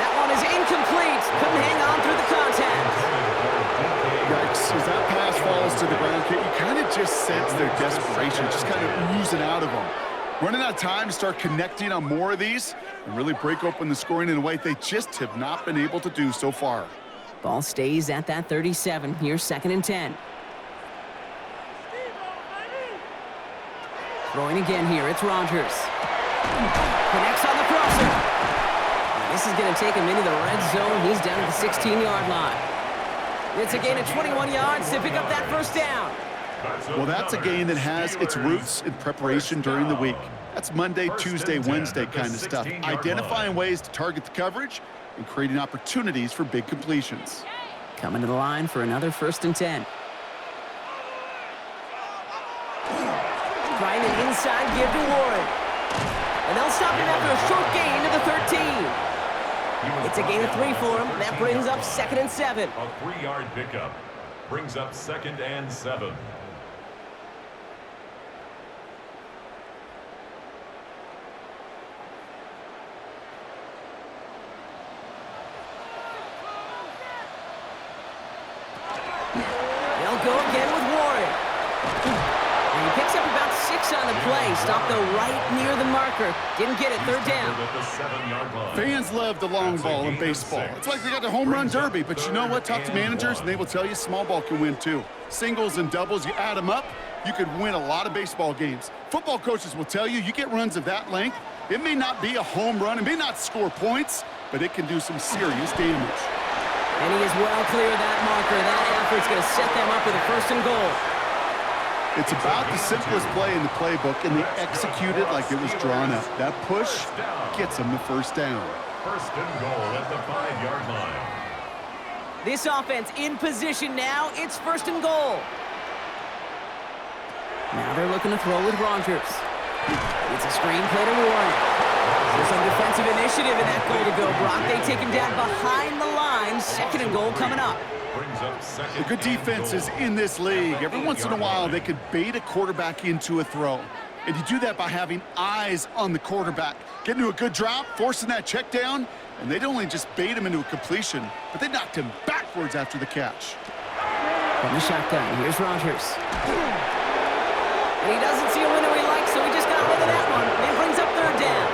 That one is incomplete. Couldn't hang on through the contact. Yikes, as that pass falls to the ground, Kate, you kind of just sense their desperation, just kind of oozing out of them. Running out of time to start connecting on more of these and really break open the scoring in a way they just have not been able to do so far. Ball stays at that 37. Here's 2nd and 10. Throwing again here. It's Rodgers. Connects on the crosser. And this is going to take him into the red zone. He's down at the 16-yard line. It's a gain of 21 yards to pick up that first down. Well, that's a game that has its roots in preparation during the week. That's Monday, Tuesday, Wednesday kind of stuff. Identifying ways to target the coverage and creating opportunities for big completions. Coming to the line for another 1st and 10. Trying an inside give to Warren. And they'll stop him after a short gain to the 13. It's a gain of 3 for him. That brings up 2nd and 7. A 3-yard pickup brings up 2nd and 7. They'll go again with Warren. And he picks up about 6 on the play. Stopped though right near the marker. Didn't get it. 3rd down. At the 7-yard line. Fans love the long ball in baseball. It's like they got the home run derby, but you know what? Talk to managers, and they will tell you small ball can win too. Singles and doubles, you add them up, you could win a lot of baseball games. Football coaches will tell you, you get runs of that length, it may not be a home run, it may not score points, but it can do some serious damage. And he is well clear of that marker. That effort's going to set them up with a 1st and goal. It's about the simplest play in the playbook, and they execute it like it was drawn up. That push gets them the 1st down. 1st and goal at the 5-yard line. This offense in position now. It's 1st and goal. Now they're looking to throw with Rodgers. It's a screen play to Warren. There's some defensive initiative in that goal to go, Brock. They take him down behind the line. 2nd and goal coming up. The good defenses in this league, every once in a while, they could bait a quarterback into a throw. And you do that by having eyes on the quarterback. Getting to a good drop, forcing that check down, and they'd only just bait him into a completion, but they knocked him backwards after the catch. From the shotgun, here's Rodgers. And he doesn't see a window he likes, so he just got rid of that one. And brings up 3rd down.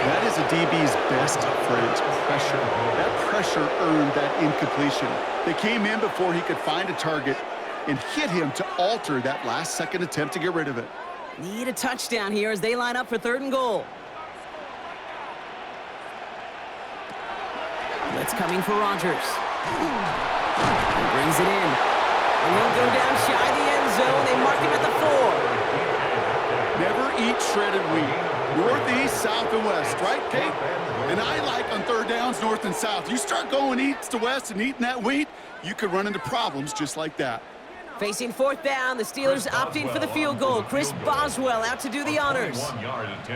That is a DB's best friend, pressure. That pressure earned that incompletion. They came in before he could find a target and hit him to alter that last-second attempt to get rid of it. Need a touchdown here as they line up for 3rd and goal. Blitz coming for Rodgers. He brings it in. And he'll go down shy of the end zone. They mark him at the 4. Never eat shredded wheat. North, east, south, and west, right, Kate? And I like on 3rd downs, north and south. You start going east to west and eating that wheat, you could run into problems just like that. Facing 4th down, the Steelers opting for the field goal. Chris Boswell out to do the honors.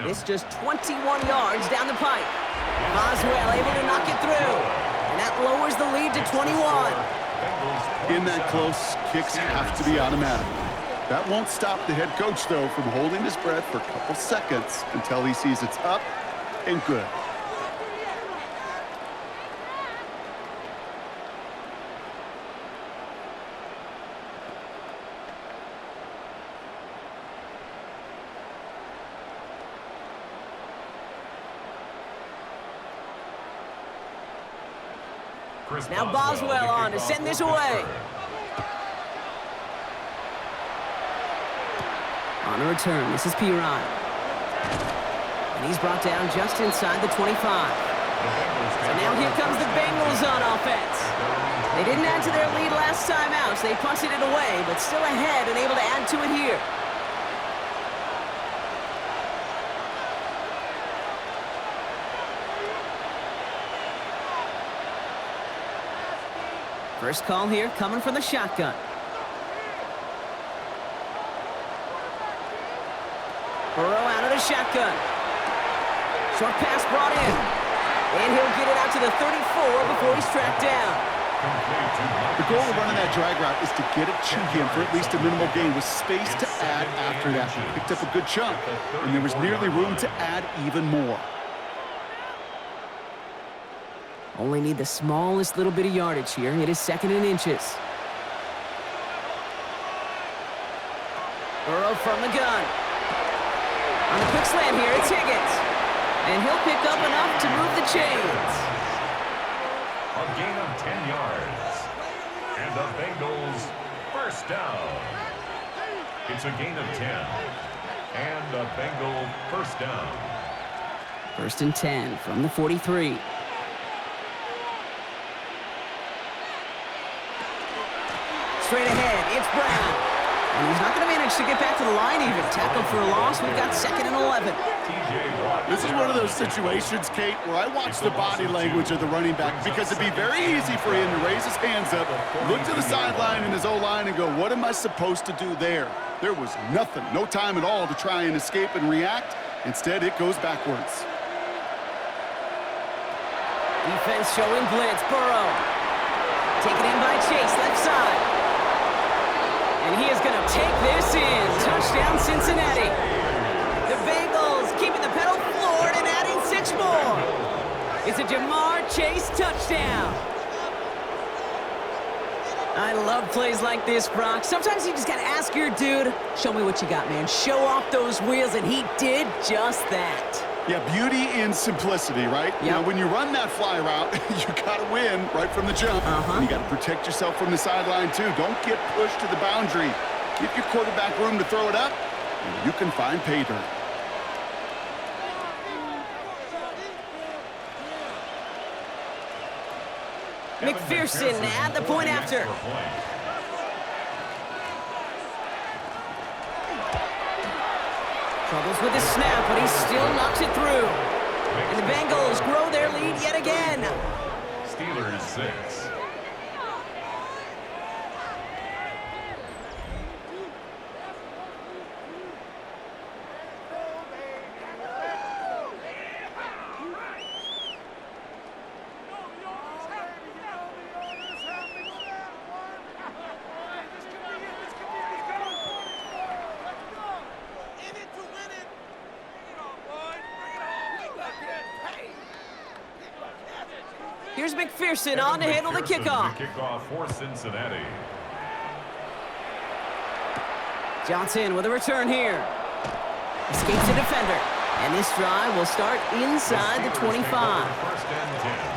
It's just 21 yards down the pipe. Boswell able to knock it through. And that lowers the lead to 21. In that close, kicks have to be automatic. That won't stop the head coach, though, from holding his breath for a couple seconds until he sees it's up and good. Now Boswell on to send this away. On a return, this is P-Rod. And he's brought down just inside the 25. So now here comes the Bengals on offense. They didn't add to their lead last time out, so they punted it away, but still ahead and able to add to it here. First call here coming from the shotgun. Burrow out of the shotgun. Short pass brought in. And he'll get it out to the 34 before he's tracked down. The goal of running that drag route is to get it to him for at least a minimal gain with space to add after that. He picked up a good chunk, and there was nearly room to add even more. Only need the smallest little bit of yardage here. It is 2nd and inches. Burrow from the gun. On the quick slant here, it's Higgins. And he'll pick up enough to move the chains. A gain of 10 yards. And the Bengals first down. It's a gain of 10. And a Bengal first down. 1st and 10 from the 43. Straight ahead, it's Brown. And he's not going to manage to get back to the line even. Tackled for a loss. We've got 2nd and 11. This is one of those situations, Kate, where I watch the body language of the running back because it'd be very easy for him to raise his hands up, look to the sideline in his O-line and go, what am I supposed to do there? There was nothing, no time at all to try and escape and react. Instead, it goes backwards. Defense showing blitz. Burrow. Taken in by Chase, left side. And he is going to take this in. Touchdown, Cincinnati. The Bengals keeping the pedal floored and adding 6 more. It's a Jamar Chase touchdown. I love plays like this, Brock. Sometimes you just got to ask your dude, show me what you got, man. Show off those wheels, and he did just that. Yeah, beauty in simplicity, right? Yep. Now, when you run that fly route, you got to win right from the jump. And you got to protect yourself from the sideline, too. Don't get pushed to the boundary. Give your quarterback room to throw it up, and you can find pay dirt. McPherson at the point after. Troubles with the snap, but he still knocks it through. And the Bengals grow their lead yet again. Steelers 6. Here's McPherson on to handle the kickoff. The kickoff for Cincinnati. Johnson with a return here. Escapes the defender. And this drive will start inside the 25.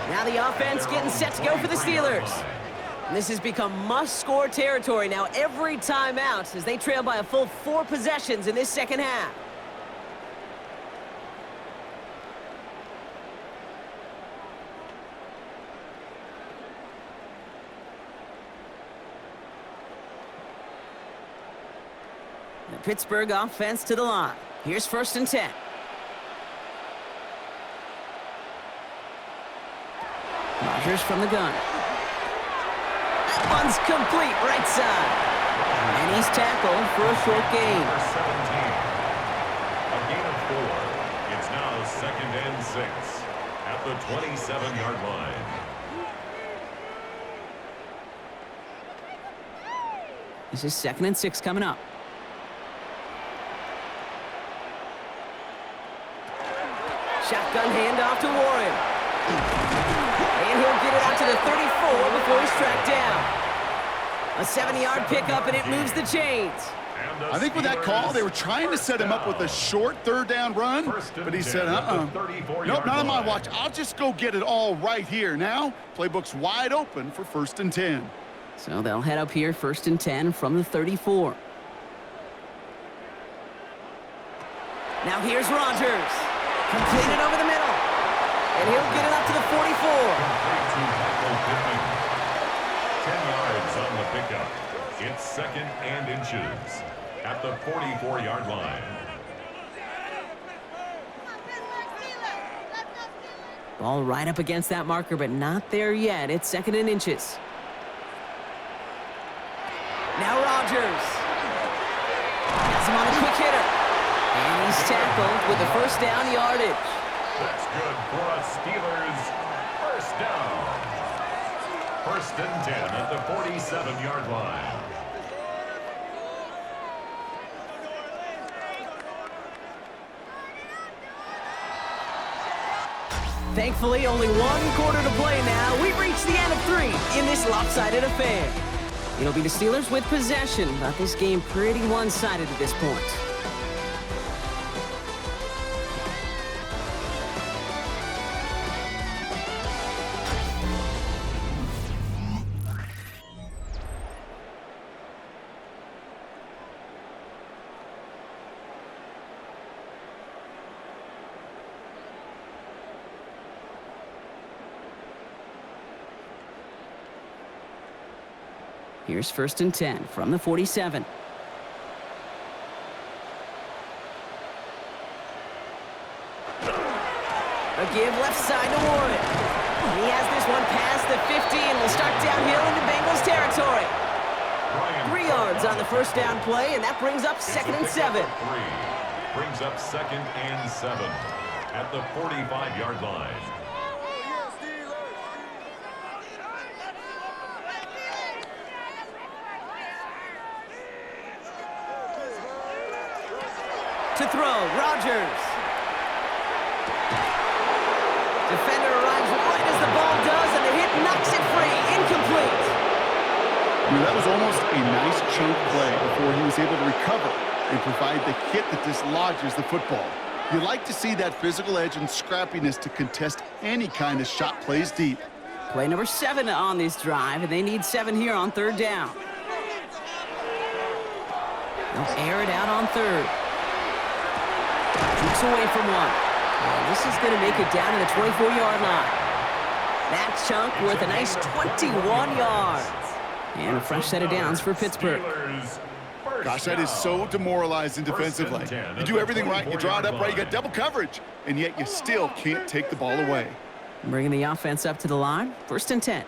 Now the offense getting set to go for the Steelers. And this has become must-score territory now every time out as they trail by a full 4 possessions in this second half. The Pittsburgh offense to the line. Here's 1st and 10. Rodgers from the gun. That one's complete right side. And he's tackled for a short gain. A gain of 4. It's now 2nd and 6 at the 27-yard line. This is 2nd and 6 coming up. Shotgun handoff to Warren. And he'll get it out to the 34 before he's tracked down. A 70-yard pickup, and it moves the chains. I think with that call, they were trying to set him up with a short 3rd down run, but he said, nope, not on my watch. I'll just go get it all right here. Now, playbook's wide open for 1st and 10. So they'll head up here, 1st and 10 from the 34. Now here's Rodgers. Completed over the middle. And he'll get it up to the 44. Complete to Michael Pittman. 10 yards on the pickup. It's 2nd and inches at the 44-yard line. Ball right up against that marker, but not there yet. It's 2nd and inches. Now Rodgers. Has him on a quick hitter. And he's tackled with the first down yardage. That's good for a Steelers first down. 1st and 10 at the 47-yard line. Thankfully, only 1 quarter to play now. We've reached the end of 3 in this lopsided affair. It'll be the Steelers with possession, but this game pretty one-sided at this point. Here's 1st and 10 from the 47. A give left side to Warren. He has this one past the 50 and will start downhill into Bengals territory. 3 yards on the first down play, and that brings up 2nd and 7. Brings up 2nd and 7 at the 45-yard line. To throw, Rodgers. Defender arrives right as the ball does, and the hit knocks it free. Incomplete. That was almost a nice chunk play before he was able to recover and provide the hit that dislodges the football. You like to see that physical edge and scrappiness to contest any kind of shot plays deep. Play number 7 on this drive, and they need 7 here on 3rd down. They'll air it out on 3rd. Keeps away from 1. And this is going to make it down to the 24-yard line. That chunk worth a nice 21 yards. And a fresh set of downs for Pittsburgh. Gosh, that is so demoralizing defensively. You do everything right, you draw it up right, you got double coverage, and yet you still can't take the ball away. Bringing the offense up to the line. 1st and 10.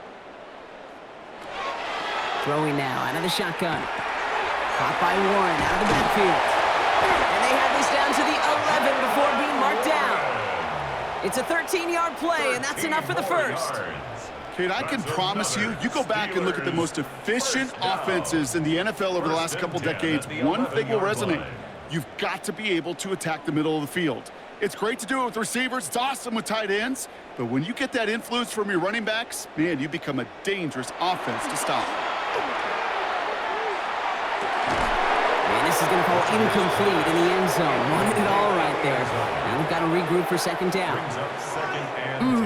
Throwing now out of the shotgun. Caught by Warren out of the backfield. And they have this down to the 11 before being marked down. It's a 13-yard play, and that's enough for the first. Kate, I can promise you, you go back and look at the most efficient offenses in the NFL over the last couple decades, one thing will resonate. You've got to be able to attack the middle of the field. It's great to do it with receivers. It's awesome with tight ends. But when you get that influence from your running backs, man, you become a dangerous offense to stop. And this is going to fall incomplete in the end zone. Wanted it all right there. Now they've got to regroup for 2nd down.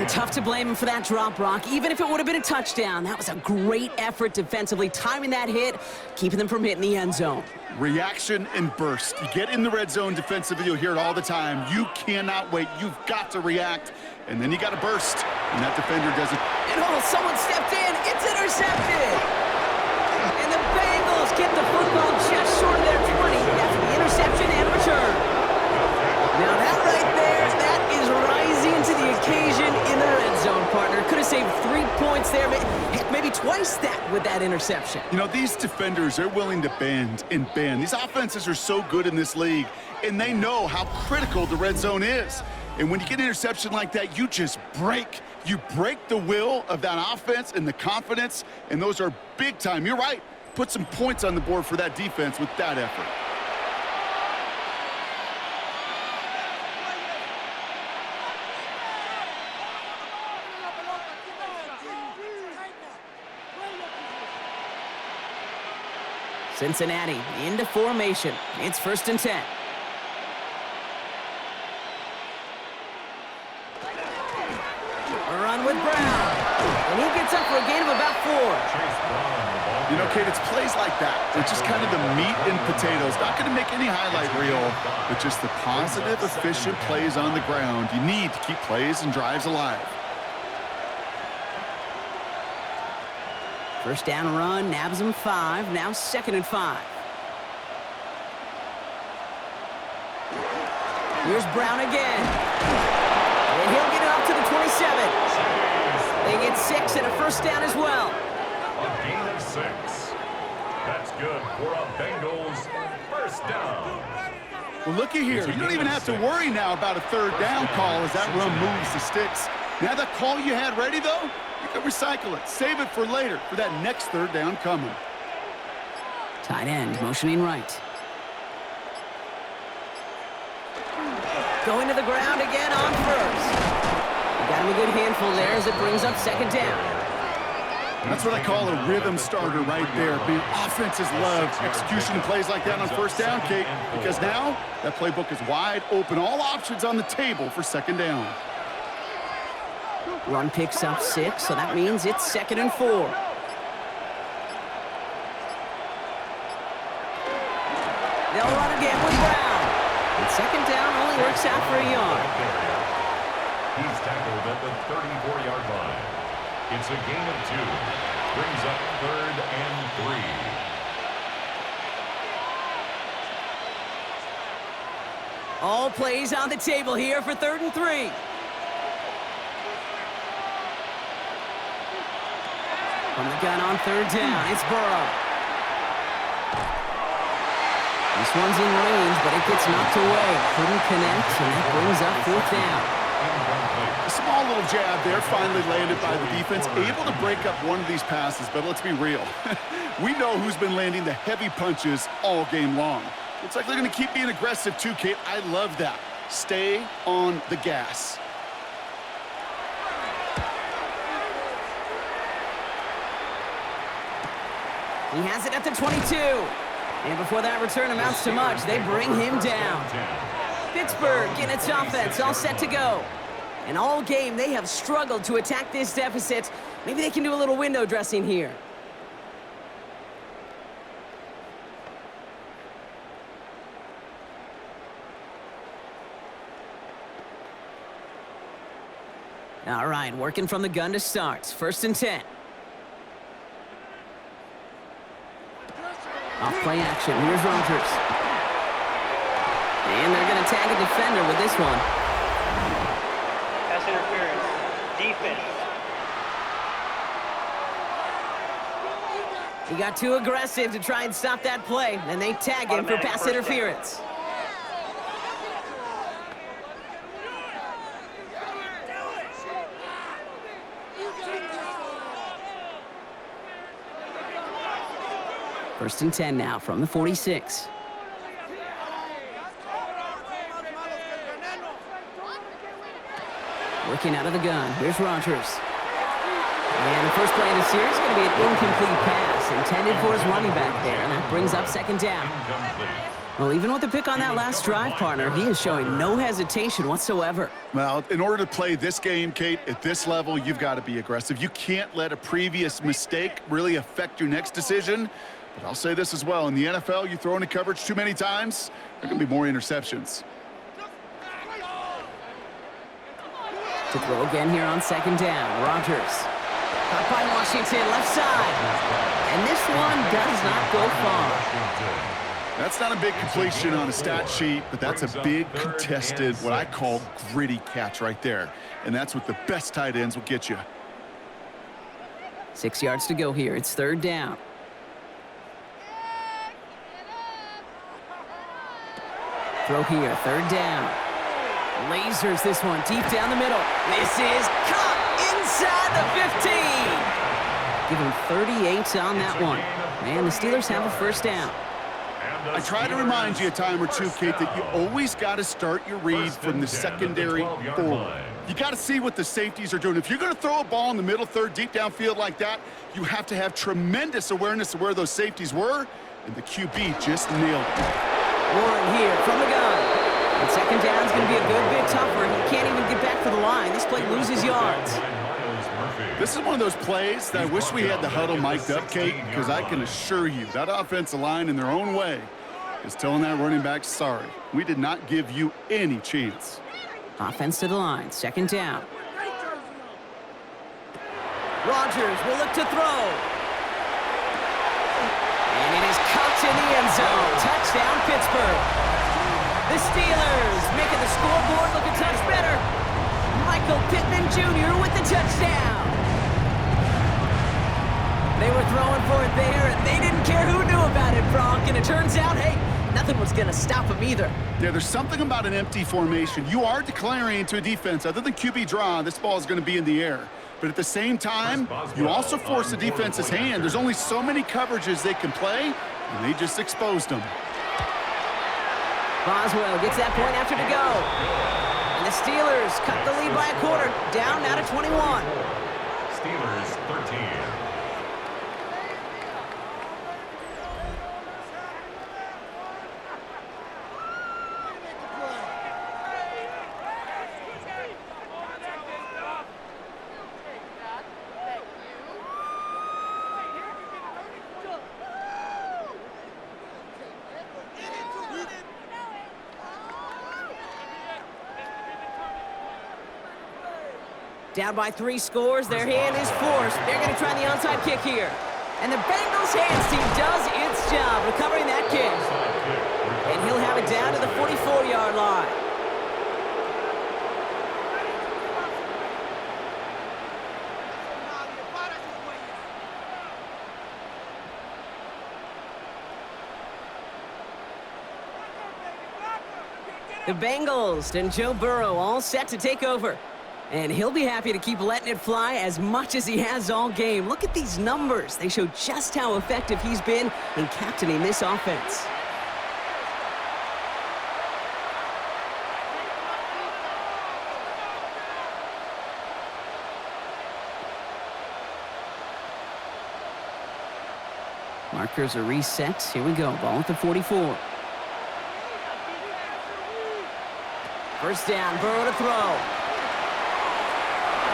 Tough to blame him for that drop, Brock. Even if it would have been a touchdown, that was a great effort defensively, timing that hit, keeping them from hitting the end zone. Reaction and burst. You get in the red zone defensively, you'll hear it all the time. You cannot wait. You've got to react, and then you got to burst, and that defender doesn't. And someone stepped in. It's intercepted. And the Bengals get the football just short of their 20 after the interception and return. Now that right there, that is rising to the occasion in the red zone, partner. Could have saved 3 points there, maybe twice that with that interception. You know, these defenders, they're willing to bend and bend. These offenses are so good in this league, and they know how critical the red zone is. And when you get an interception like that, you just break. You break the will of that offense and the confidence, and those are big time. You're right. Put some points on the board for that defense with that effort. Cincinnati into formation. It's 1st and 10. A run with Brown. And he gets up for a gain of about 4. Chase Brown, the ball You know, Kate, it's plays like that. It's just kind of the meat and potatoes. Not going to make any highlight reel, but just the positive, efficient plays on the ground. You need to keep plays and drives alive. First down run, nabs him 5. Now 2nd and 5. Here's Brown again. And he'll get it up to the 27. They get 6 and a first down as well. A gain of 6. That's good for a Bengals first down. Well, looky here. You don't even have to worry now about a third down call as that run moves the Stix. Now that call you had ready, though, you can recycle it. Save it for later for that next third down coming. Tight end motioning right. Going to the ground again on first. Got him a good handful there as it brings up 2nd down. That's what I call a rhythm starter right there. The offenses love execution plays like that on first down, Kate, because now that playbook is wide open. All options on the table for 2nd down. Run picks up 6, so that means it's 2nd and 4. They'll run again with Brown. And 2nd down only works out for a yard. He's tackled at the 34-yard line. It's a gain of 2. Brings up 3rd and 3. All plays on the table here for 3rd and 3. From the gun on 3rd down, it's Burrow. This one's in range, but it gets knocked away. Couldn't connect, and that brings up 4th down. A small little jab there, finally landed by the defense. Able to break up one of these passes, but let's be real. We know who's been landing the heavy punches all game long. Looks like they're going to keep being aggressive too, Kate. I love that. Stay on the gas. He has it at the 22. And before that return amounts to much, they bring him down. Pittsburgh in its offense, all set to go. And all game, they have struggled to attack this deficit. Maybe they can do a little window dressing here. All right, working from the gun to start. 1st and 10. Off play action. Here's Rodgers. And they're going to tag a defender with this one. Pass interference. Defense. He got too aggressive to try and stop that play, and they tag him for pass interference. First and 10 now from the 46. Working out of the gun. Here's Rodgers. And the first play of the series is going to be an incomplete pass intended for his running back there, and that brings up 2nd down. Well, even with the pick on that last drive, partner, he is showing no hesitation whatsoever. Well, in order to play this game, Kate, at this level, you've got to be aggressive. You can't let a previous mistake really affect your next decision. But I'll say this as well. In the NFL, you throw into coverage too many times, there can be more interceptions. To throw again here on 2nd down. Rodgers. Caught by Washington, left side. And this one does not go far. That's not a big completion on a stat sheet, but that's a big contested, what I call gritty catch right there. And that's what the best tight ends will get you. 6 yards to go here. It's 3rd down. Throw here, 3rd down. Lasers this one deep down the middle. This is caught inside the 15. Give him 38 on that one. And the Steelers have a first down. I try to remind you a time or two, Kate, that you always got to start your read from the secondary forward. You got to see what the safeties are doing. If you're going to throw a ball in the middle third, deep downfield like that, you have to have tremendous awareness of where those safeties were, and the QB just nailed it. Warren here from the gun. And 2nd down is going to be a good bit tougher. He can't even get back to the line. This play loses yards. This is one of those plays that I wish we had the huddle mic'd up, Kate, because I can assure you that offensive line in their own way is telling that running back, sorry, we did not give you any chance. Offense to the line, second down. Rodgers will look to throw. And it is caught in the end zone. Touchdown, Pittsburgh. The Steelers making the scoreboard look a touch better. Michael Pittman Jr. with the touchdown. They were throwing for it there, and they didn't care who knew about it, Bronk. And it turns out, hey, nothing was going to stop them either. Yeah, there's something about an empty formation. You are declaring to a defense, other than QB draw, this ball is going to be in the air. But at the same time, you also force the defense's hand. There's only so many coverages they can play, and they just exposed them. Boswell gets that point after to go. And the Steelers cut the lead by a quarter, down now to 21. Steelers 13. Down by 3 scores, their hand is forced. They're going to try the onside kick here. And the Bengals hands team does its job recovering that kick. And he'll have it down to the 44-yard line. The Bengals and Joe Burrow all set to take over. And he'll be happy to keep letting it fly as much as he has all game. Look at these numbers. They show just how effective he's been in captaining this offense. Markers are reset. Here we go. Ball at the 44. First down, Burrow to throw.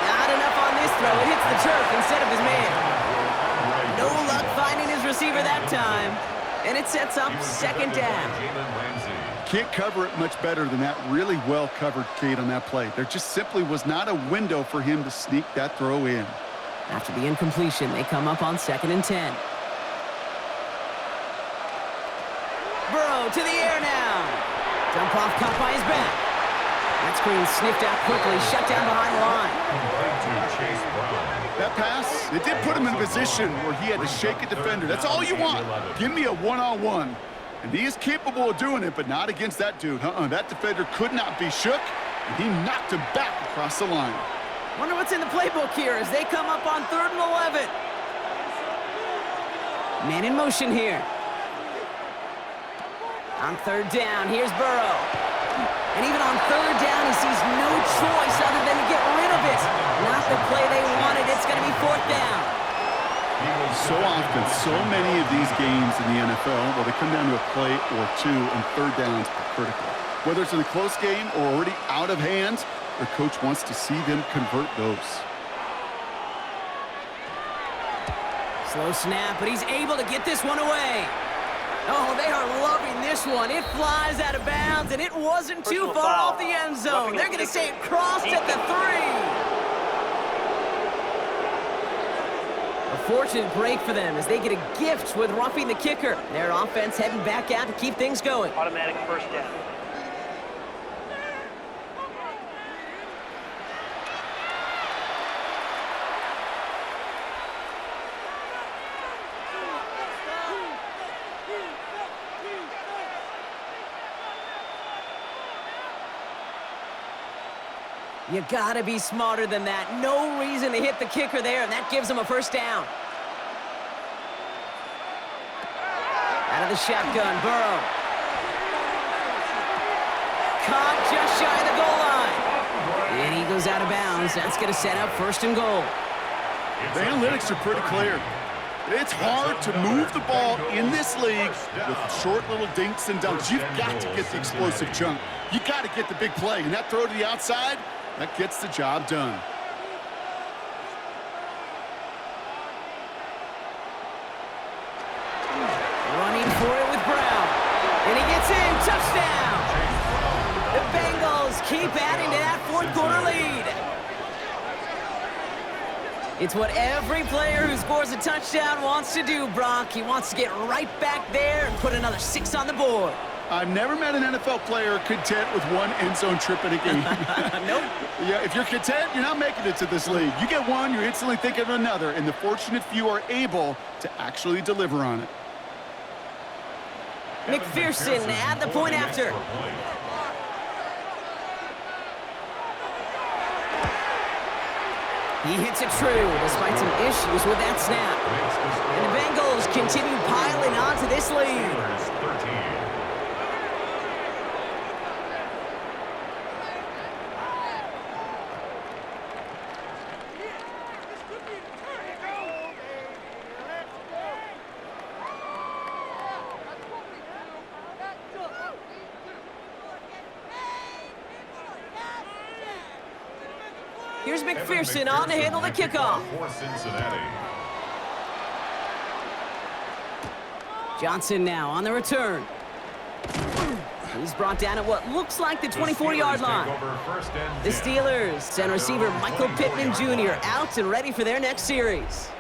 Not enough on this throw. It hits the turf instead of his man. No luck finding his receiver that time. And it sets up second down. Can't cover it much better than that. Really well covered, Kate, on that play. There just simply was not a window for him to sneak that throw in. After the incompletion, they come up on 2nd and 10. Burrow to the air now. Dump off caught by his back. That screen sniffed out quickly, shut down behind the line. That pass, it did put him in a position where he had to shake a defender. That's all you want. Give me a one-on-one. And he is capable of doing it, but not against that dude. That defender could not be shook, and he knocked him back across the line. Wonder what's in the playbook here as they come up on 3rd and 11. Man in motion here. On 3rd down, here's Burrow. And even on 3rd down, he sees no choice other than to get rid of it. Not the play they wanted. It's going to be 4th down. So often, so many of these games in the NFL, well, they come down to a play or two, and 3rd downs are critical. Whether it's in a close game or already out of hand, their coach wants to see them convert those. Slow snap, but he's able to get this one away. Oh, they are loving this one. It flies out of bounds, and it wasn't too far off the end zone. They're going to say it crossed at the 3. A fortunate break for them as they get a gift with roughing the kicker. Their offense heading back out to keep things going. Automatic first down. You gotta be smarter than that. No reason to hit the kicker there, and that gives them a first down. Out of the shotgun, Burrow. Caught just shy of the goal line. And he goes out of bounds. That's gonna set up 1st and goal. The analytics are pretty clear. It's hard to move the ball in this league with short little dinks and dunks. You've got to get the explosive chunk. You got to get the big play. And that throw to the outside, that gets the job done. fourth-quarter lead. It's what every player who scores a touchdown wants to do, Brock. He wants to get right back there and put another 6 on the board. I've never met an NFL player content with one end zone trip in a game. Nope. Yeah, if you're content, you're not making it to this league. You get one, you're instantly thinking of another, and the fortunate few are able to actually deliver on it. McPherson at the point after. He hits it true despite some issues with that snap. And the Bengals continue piling onto this lead. Here's McPherson on to handle the kickoff. For Cincinnati. Johnson now on the return. He's brought down at what looks like the 24-yard line. The Steelers send receiver Michael Pittman Jr. out and ready for their next series.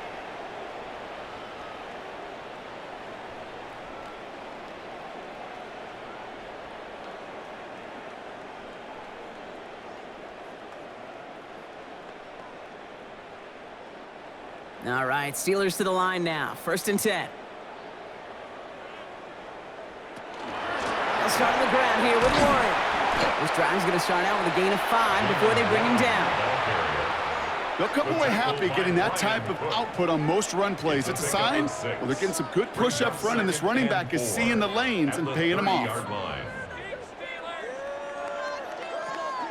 All right, Steelers to the line now. 1st and 10. They'll start on the ground here with Warren. This drive's going to start out with a gain of 5 before they bring him down. They'll come away happy getting that type of output on most run plays. It's a sign, well, they're getting some good push up front, and this running back is seeing the lanes and paying them off.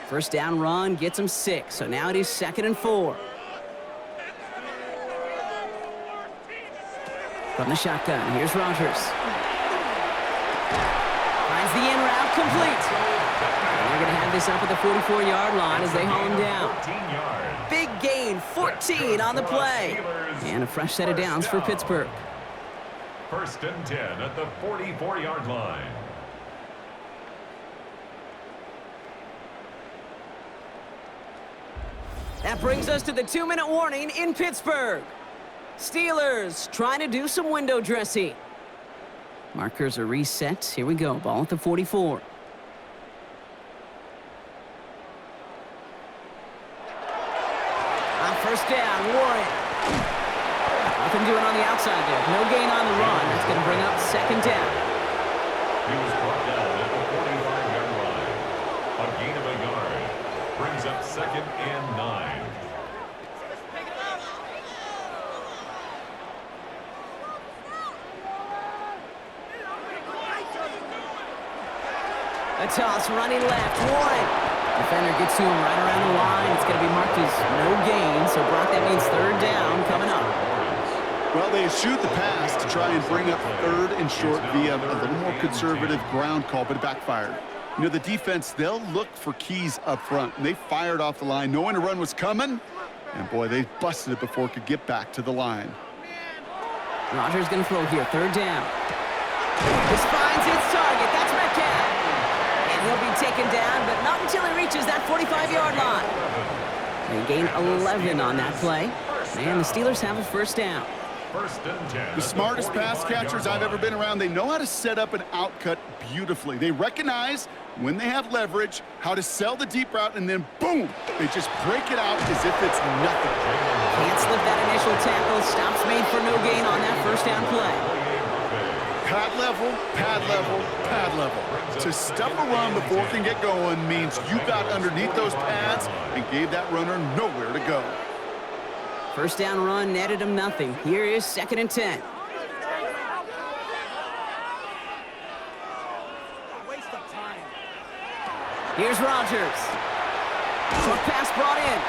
1st down run gets him 6, so now it is 2nd and 4. From the shotgun, here's Rodgers. Finds the in route complete. And they're going to have this up at the 44-yard line as they haul him down. Big gain, 14 on the play. And a fresh set of downs for Pittsburgh. 1st and 10 at the 44-yard line. That brings us to the 2-minute warning in Pittsburgh. Steelers trying to do some window dressing. Markers are reset. Here we go. Ball at the 44. On 1st down, Warren. Nothing doing on the outside there. No gain on the run. That's going to bring up 2nd down. He was brought down at the 45-yard line. A gain of a yard brings up 2nd and 9. A toss running left. Warren. Defender gets to him right around the line. It's going to be marked as no gain. So, Brock, that means 3rd down coming up. Well, they eschewed the pass to try and bring up 3rd and short via a little more conservative ground call, but it backfired. You know, the defense, they'll look for keys up front, and they fired off the line knowing a run was coming. And, boy, they busted it before it could get back to the line. Rodgers going to throw here. 3rd down. This finds its target. That's Metcalf. He'll be taken down, but not until he reaches that 45-yard line. They gain 11 on that play, and the Steelers have a 1st down. 1st and 10. The smartest pass catchers I've ever been around, they know how to set up an outcut beautifully. They recognize when they have leverage, how to sell the deep route, and then boom, they just break it out as if it's nothing. Can't slip that initial tackle. Stops made for no gain on that 1st down play. Pad level, pad level, pad level. To stuff a run before it can get going means you got underneath those pads and gave that runner nowhere to go. 1st down run netted him nothing. Here is 2nd and 10. Here's Rodgers. Short pass brought in.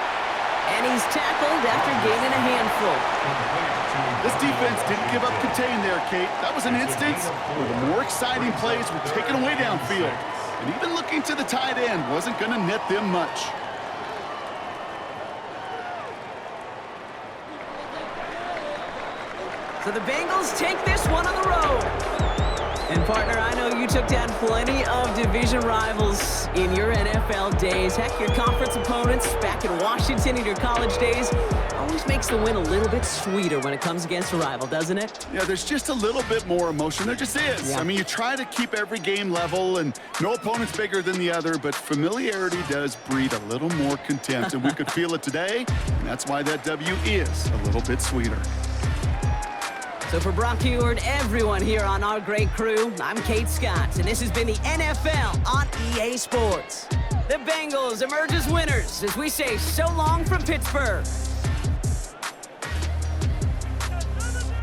And he's tackled after gaining a handful. This defense didn't give up contain there, Kate. That was an instance where the more exciting plays were taken away downfield. And even looking to the tight end wasn't going to net them much. So the Bengals take this one on the road. And partner, I know you took down plenty of division rivals in your NFL days. Heck, your conference opponents back in Washington in your college days always makes the win a little bit sweeter when it comes against a rival, doesn't it? Yeah, there's just a little bit more emotion. There just is. Yeah. I mean, you try to keep every game level, and no opponent's bigger than the other, but familiarity does breed a little more contempt, and we could feel it today, and that's why that W is a little bit sweeter. So for Brock Heward, everyone here on our great crew, I'm Kate Scott, and this has been the NFL on EA Sports. The Bengals emerge as winners as we say so long from Pittsburgh.